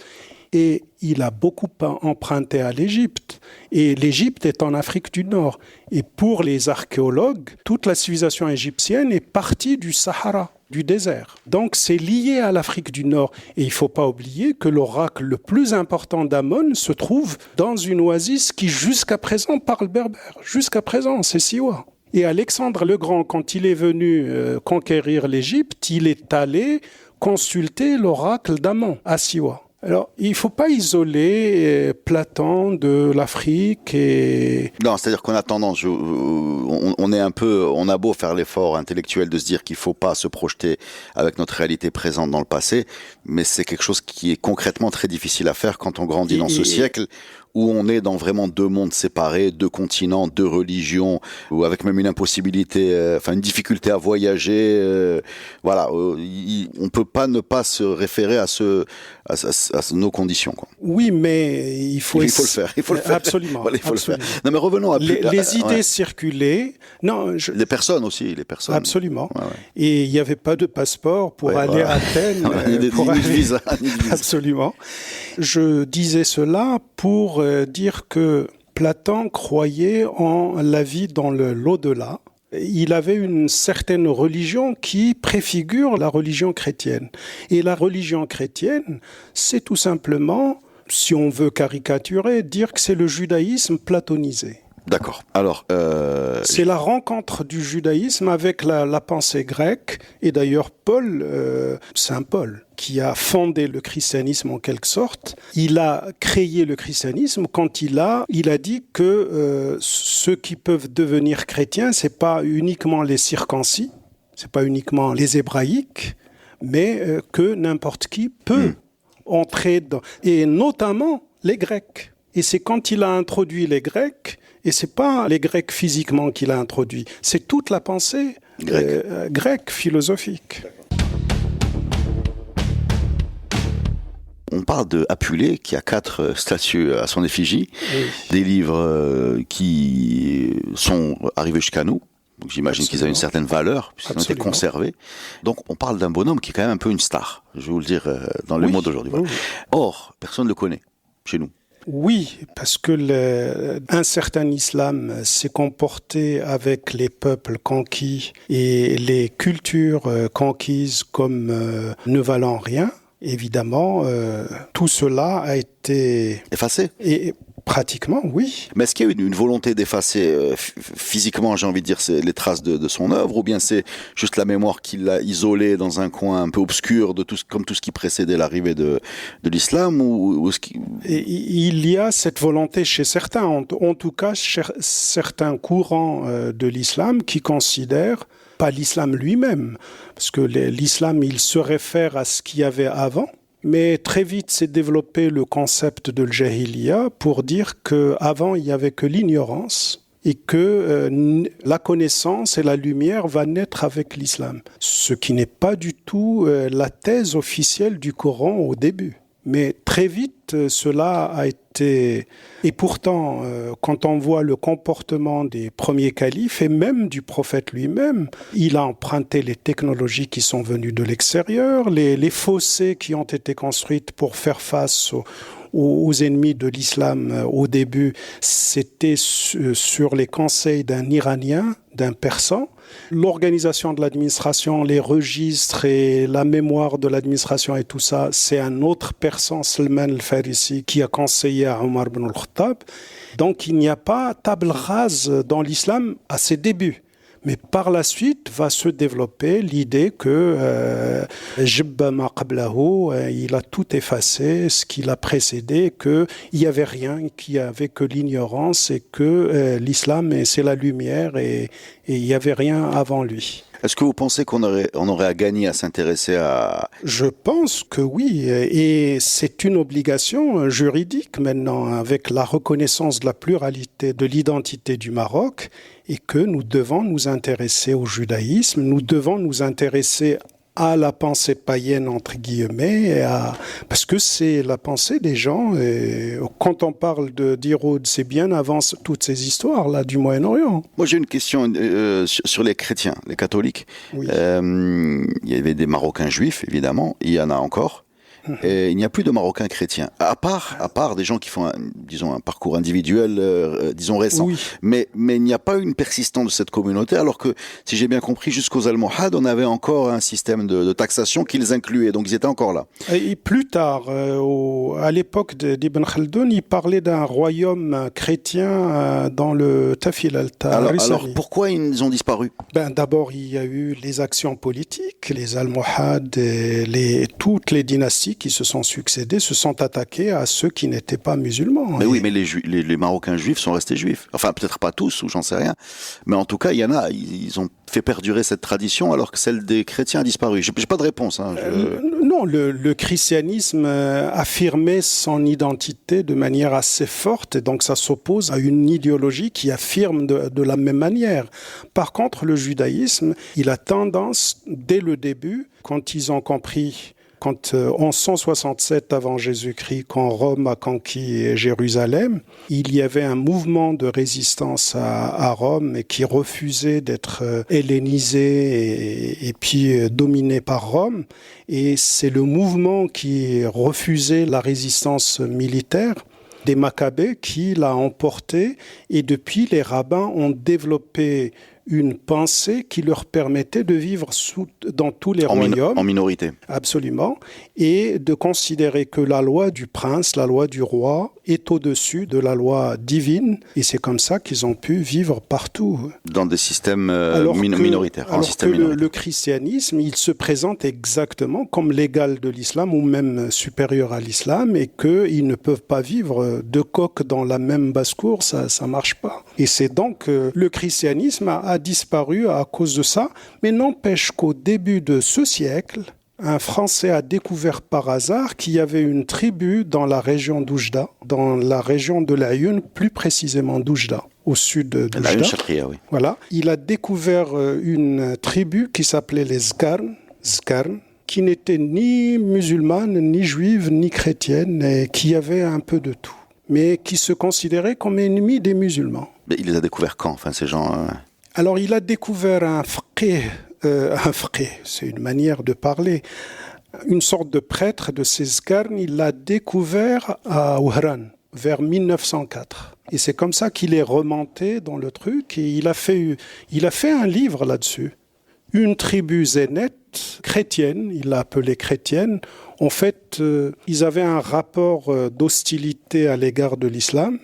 Speaker 3: et il a beaucoup emprunté à l'Égypte. Et l'Égypte est en Afrique du Nord. Et pour les archéologues, toute la civilisation égyptienne est partie du Sahara, du désert. Donc c'est lié à l'Afrique du Nord. Et il ne faut pas oublier que l'oracle le plus important d'Amon se trouve dans une oasis qui jusqu'à présent parle berbère. Jusqu'à présent, c'est Siwa. Et Alexandre le Grand, quand il est venu conquérir l'Égypte, il est allé consulter l'oracle d'Amon à Siwa. Alors, il ne faut pas isoler Platon de l'Afrique et...
Speaker 2: Non, c'est-à-dire qu'on a tendance, on a beau faire l'effort intellectuel de se dire qu'il ne faut pas se projeter avec notre réalité présente dans le passé, mais c'est quelque chose qui est concrètement très difficile à faire quand on grandit dans ce siècle où on est dans vraiment deux mondes séparés, deux continents, deux religions, ou avec même une impossibilité, une difficulté à voyager. On peut pas ne pas se référer à nos conditions, quoi.
Speaker 3: Oui, mais il faut le
Speaker 2: faire.
Speaker 3: Absolument.
Speaker 2: Voilà, il faut le faire. Non, mais revenons à
Speaker 3: les idées circulaient. Non,
Speaker 2: les personnes aussi, les personnes.
Speaker 3: Absolument.
Speaker 2: Ouais.
Speaker 3: Et il n'y avait pas de passeport pour aller à Athènes.
Speaker 2: Ni de visa.
Speaker 3: Absolument. Je disais cela pour dire que Platon croyait en la vie dans l'au-delà. Il avait une certaine religion qui préfigure la religion chrétienne. Et la religion chrétienne, c'est tout simplement, si on veut caricaturer, dire que c'est le judaïsme platonisé.
Speaker 2: D'accord. Alors,
Speaker 3: c'est la rencontre du judaïsme avec la pensée grecque. Et d'ailleurs, Saint Paul, qui a fondé le christianisme en quelque sorte, il a créé le christianisme quand il a dit que ceux qui peuvent devenir chrétiens, c'est pas uniquement les circoncis, c'est pas uniquement les hébraïques, mais que n'importe qui peut entrer dans, et notamment les Grecs. Et c'est quand il a introduit les Grecs, et c'est pas les Grecs physiquement qu'il a introduit, c'est toute la pensée grecque philosophique.
Speaker 2: On parle de Apulée, qui a 4 statues à son effigie, des livres qui sont arrivés jusqu'à nous. Donc j'imagine qu'ils ont une certaine valeur, puisqu'ils ont été conservés. Donc on parle d'un bonhomme qui est quand même un peu une star, je vais vous le dire dans les mots d'aujourd'hui. Voilà. Or, personne ne le connaît chez nous.
Speaker 3: Oui, parce que un certain islam s'est comporté avec les peuples conquis et les cultures conquises comme ne valant rien. Évidemment, tout cela a été
Speaker 2: effacé.
Speaker 3: Et pratiquement, oui.
Speaker 2: Mais est-ce qu'il y a eu une volonté d'effacer physiquement, j'ai envie de dire, les traces de son œuvre, ou bien c'est juste la mémoire qu'il a isolée dans un coin un peu obscur, comme tout ce qui précédait l'arrivée de l'islam,
Speaker 3: Il y a cette volonté chez certains, en tout cas certains courants de l'islam qui considèrent pas l'islam lui-même, parce que l'islam, il se réfère à ce qu'il y avait avant, mais très vite s'est développé le concept de l'jahiliya pour dire qu'avant, il n'y avait que l'ignorance et que la connaissance et la lumière va naître avec l'islam. Ce qui n'est pas du tout la thèse officielle du Coran au début. Mais très vite, cela a été... Et pourtant, quand on voit le comportement des premiers califes et même du prophète lui-même, il a emprunté les technologies qui sont venues de l'extérieur, les fossés qui ont été construites pour faire face aux ennemis de l'islam au début, c'était sur les conseils d'un Iranien, d'un Persan. L'organisation de l'administration, les registres et la mémoire de l'administration et tout ça, c'est un autre Persan, Salman al-Farisi, qui a conseillé à Omar ibn al-Khattab. Donc il n'y a pas table rase dans l'islam à ses débuts. Mais par la suite va se développer l'idée que Jibba ma qablahu, il a tout effacé, ce qui l'a précédé, qu'il n'y avait rien, qu'il n'y avait que l'ignorance et que l'islam, c'est la lumière et il n'y avait rien avant lui.
Speaker 2: Est-ce que vous pensez qu'on aurait à gagner à s'intéresser à...
Speaker 3: Je pense que oui, et c'est une obligation juridique maintenant, avec la reconnaissance de la pluralité de l'identité du Maroc, et que nous devons nous intéresser au judaïsme, nous devons nous intéresser à la pensée païenne, entre guillemets, parce que c'est la pensée des gens. Et quand on parle d'Hérode, c'est bien avant toutes ces histoires-là du Moyen-Orient.
Speaker 2: Moi, j'ai une question sur les chrétiens, les catholiques.
Speaker 3: Oui.
Speaker 2: Il y avait des Marocains juifs, évidemment, il y en a encore. Et il n'y a plus de Marocains chrétiens, à part des gens qui font un parcours individuel, récent.
Speaker 3: Oui.
Speaker 2: Mais il n'y a pas une persistance de cette communauté, alors que, si j'ai bien compris, jusqu'aux Almohades, on avait encore un système de taxation qui les incluait, donc ils étaient encore là.
Speaker 3: Et plus tard, à l'époque d'Ibn Khaldoun, il parlait d'un royaume chrétien dans le Tafil al-Tarisani.
Speaker 2: Alors pourquoi ils ont disparu ?
Speaker 3: D'abord, il y a eu les actions politiques, les Almohades, toutes les dynasties qui se sont succédés se sont attaqués à ceux qui n'étaient pas musulmans.
Speaker 2: Mais oui, mais les Marocains juifs sont restés juifs. Enfin, peut-être pas tous, ou j'en sais rien. Mais en tout cas, il y en a, ils ont fait perdurer cette tradition alors que celle des chrétiens a disparu. J'ai pas de réponse.
Speaker 3: Non, le christianisme affirmait son identité de manière assez forte, et donc ça s'oppose à une idéologie qui affirme de la même manière. Par contre, le judaïsme, il a tendance, dès le début, quand ils ont compris... en 167 avant Jésus-Christ, quand Rome a conquis Jérusalem, il y avait un mouvement de résistance à Rome et qui refusait d'être hellénisé et puis dominé par Rome. Et c'est le mouvement qui refusait la résistance militaire des Maccabées qui l'a emporté. Et depuis, les rabbins ont développé une pensée qui leur permettait de vivre dans tous les royaumes.
Speaker 2: En minorité.
Speaker 3: Absolument. Et de considérer que la loi du prince, la loi du roi, est au-dessus de la loi divine. Et c'est comme ça qu'ils ont pu vivre partout.
Speaker 2: Dans des systèmes minoritaires.
Speaker 3: Alors que le christianisme, il se présente exactement comme l'égal de l'islam ou même supérieur à l'islam, et qu'ils ne peuvent pas vivre deux coqs dans la même basse-cour, ça ne marche pas. Et c'est donc le christianisme a disparu à cause de ça, mais n'empêche qu'au début de ce siècle, un Français a découvert par hasard qu'il y avait une tribu dans la région d'Oujda, dans la région de l'Aïn, plus précisément d'Oujda, au sud d'Oujda.
Speaker 2: L'Aïn Chatria, oui.
Speaker 3: Voilà. Il a découvert une tribu qui s'appelait les Zkarn, qui n'était ni musulmane, ni juive, ni chrétienne, et qui avait un peu de tout, mais qui se considérait comme ennemi des musulmans.
Speaker 2: Mais il les a découverts quand, ces gens
Speaker 3: Alors, il a découvert un faqih, c'est une manière de parler, une sorte de prêtre de ces Zkarn. Il l'a découvert à Ouhran, vers 1904. Et c'est comme ça qu'il est remonté dans le truc, et il a fait un livre là-dessus. Une tribu zénète, chrétienne, il l'a appelée chrétienne. En fait, ils avaient un rapport d'hostilité à l'égard de l'islam,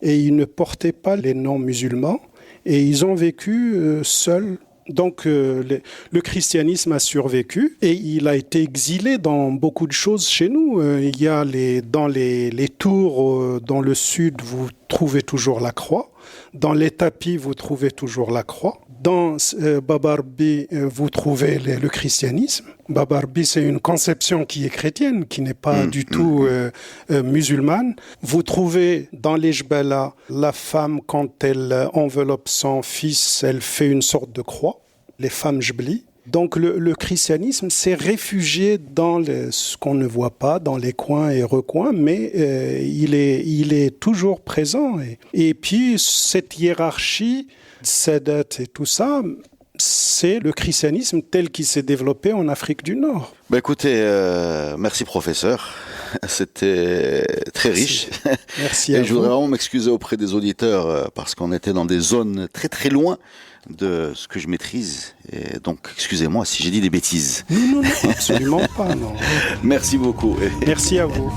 Speaker 3: et ils ne portaient pas les noms musulmans. Et ils ont vécu seuls. Donc le christianisme a survécu et il a été exilé dans beaucoup de choses chez nous. Il y a dans les tours dans le sud, vous trouvez toujours la croix. Dans les tapis, vous trouvez toujours la croix. Dans Babarbi, vous trouvez le christianisme. Babarbi, c'est une conception qui est chrétienne, qui n'est pas du tout musulmane. Vous trouvez dans les Jbala, la femme, quand elle enveloppe son fils, elle fait une sorte de croix. Les femmes Jbli. Donc le christianisme s'est réfugié dans ce qu'on ne voit pas, dans les coins et recoins, mais il est toujours présent. Et puis cette hiérarchie, Sadat et tout ça, c'est le christianisme tel qu'il s'est développé en Afrique du Nord.
Speaker 2: Écoutez, merci professeur, c'était très riche.
Speaker 3: Merci à vous.
Speaker 2: Et je voudrais vraiment m'excuser auprès des auditeurs parce qu'on était dans des zones très très loin de ce que je maîtrise. Et donc, excusez-moi si j'ai dit des bêtises.
Speaker 3: Non, absolument pas, non.
Speaker 2: Merci beaucoup.
Speaker 3: Merci à vous.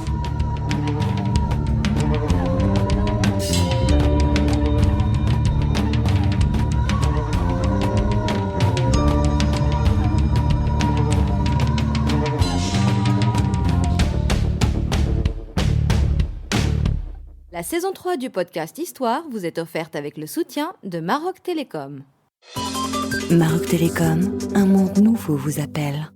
Speaker 1: La saison 3 du podcast Histoire vous est offerte avec le soutien de Maroc Télécom.
Speaker 4: Maroc Télécom, un monde nouveau vous appelle.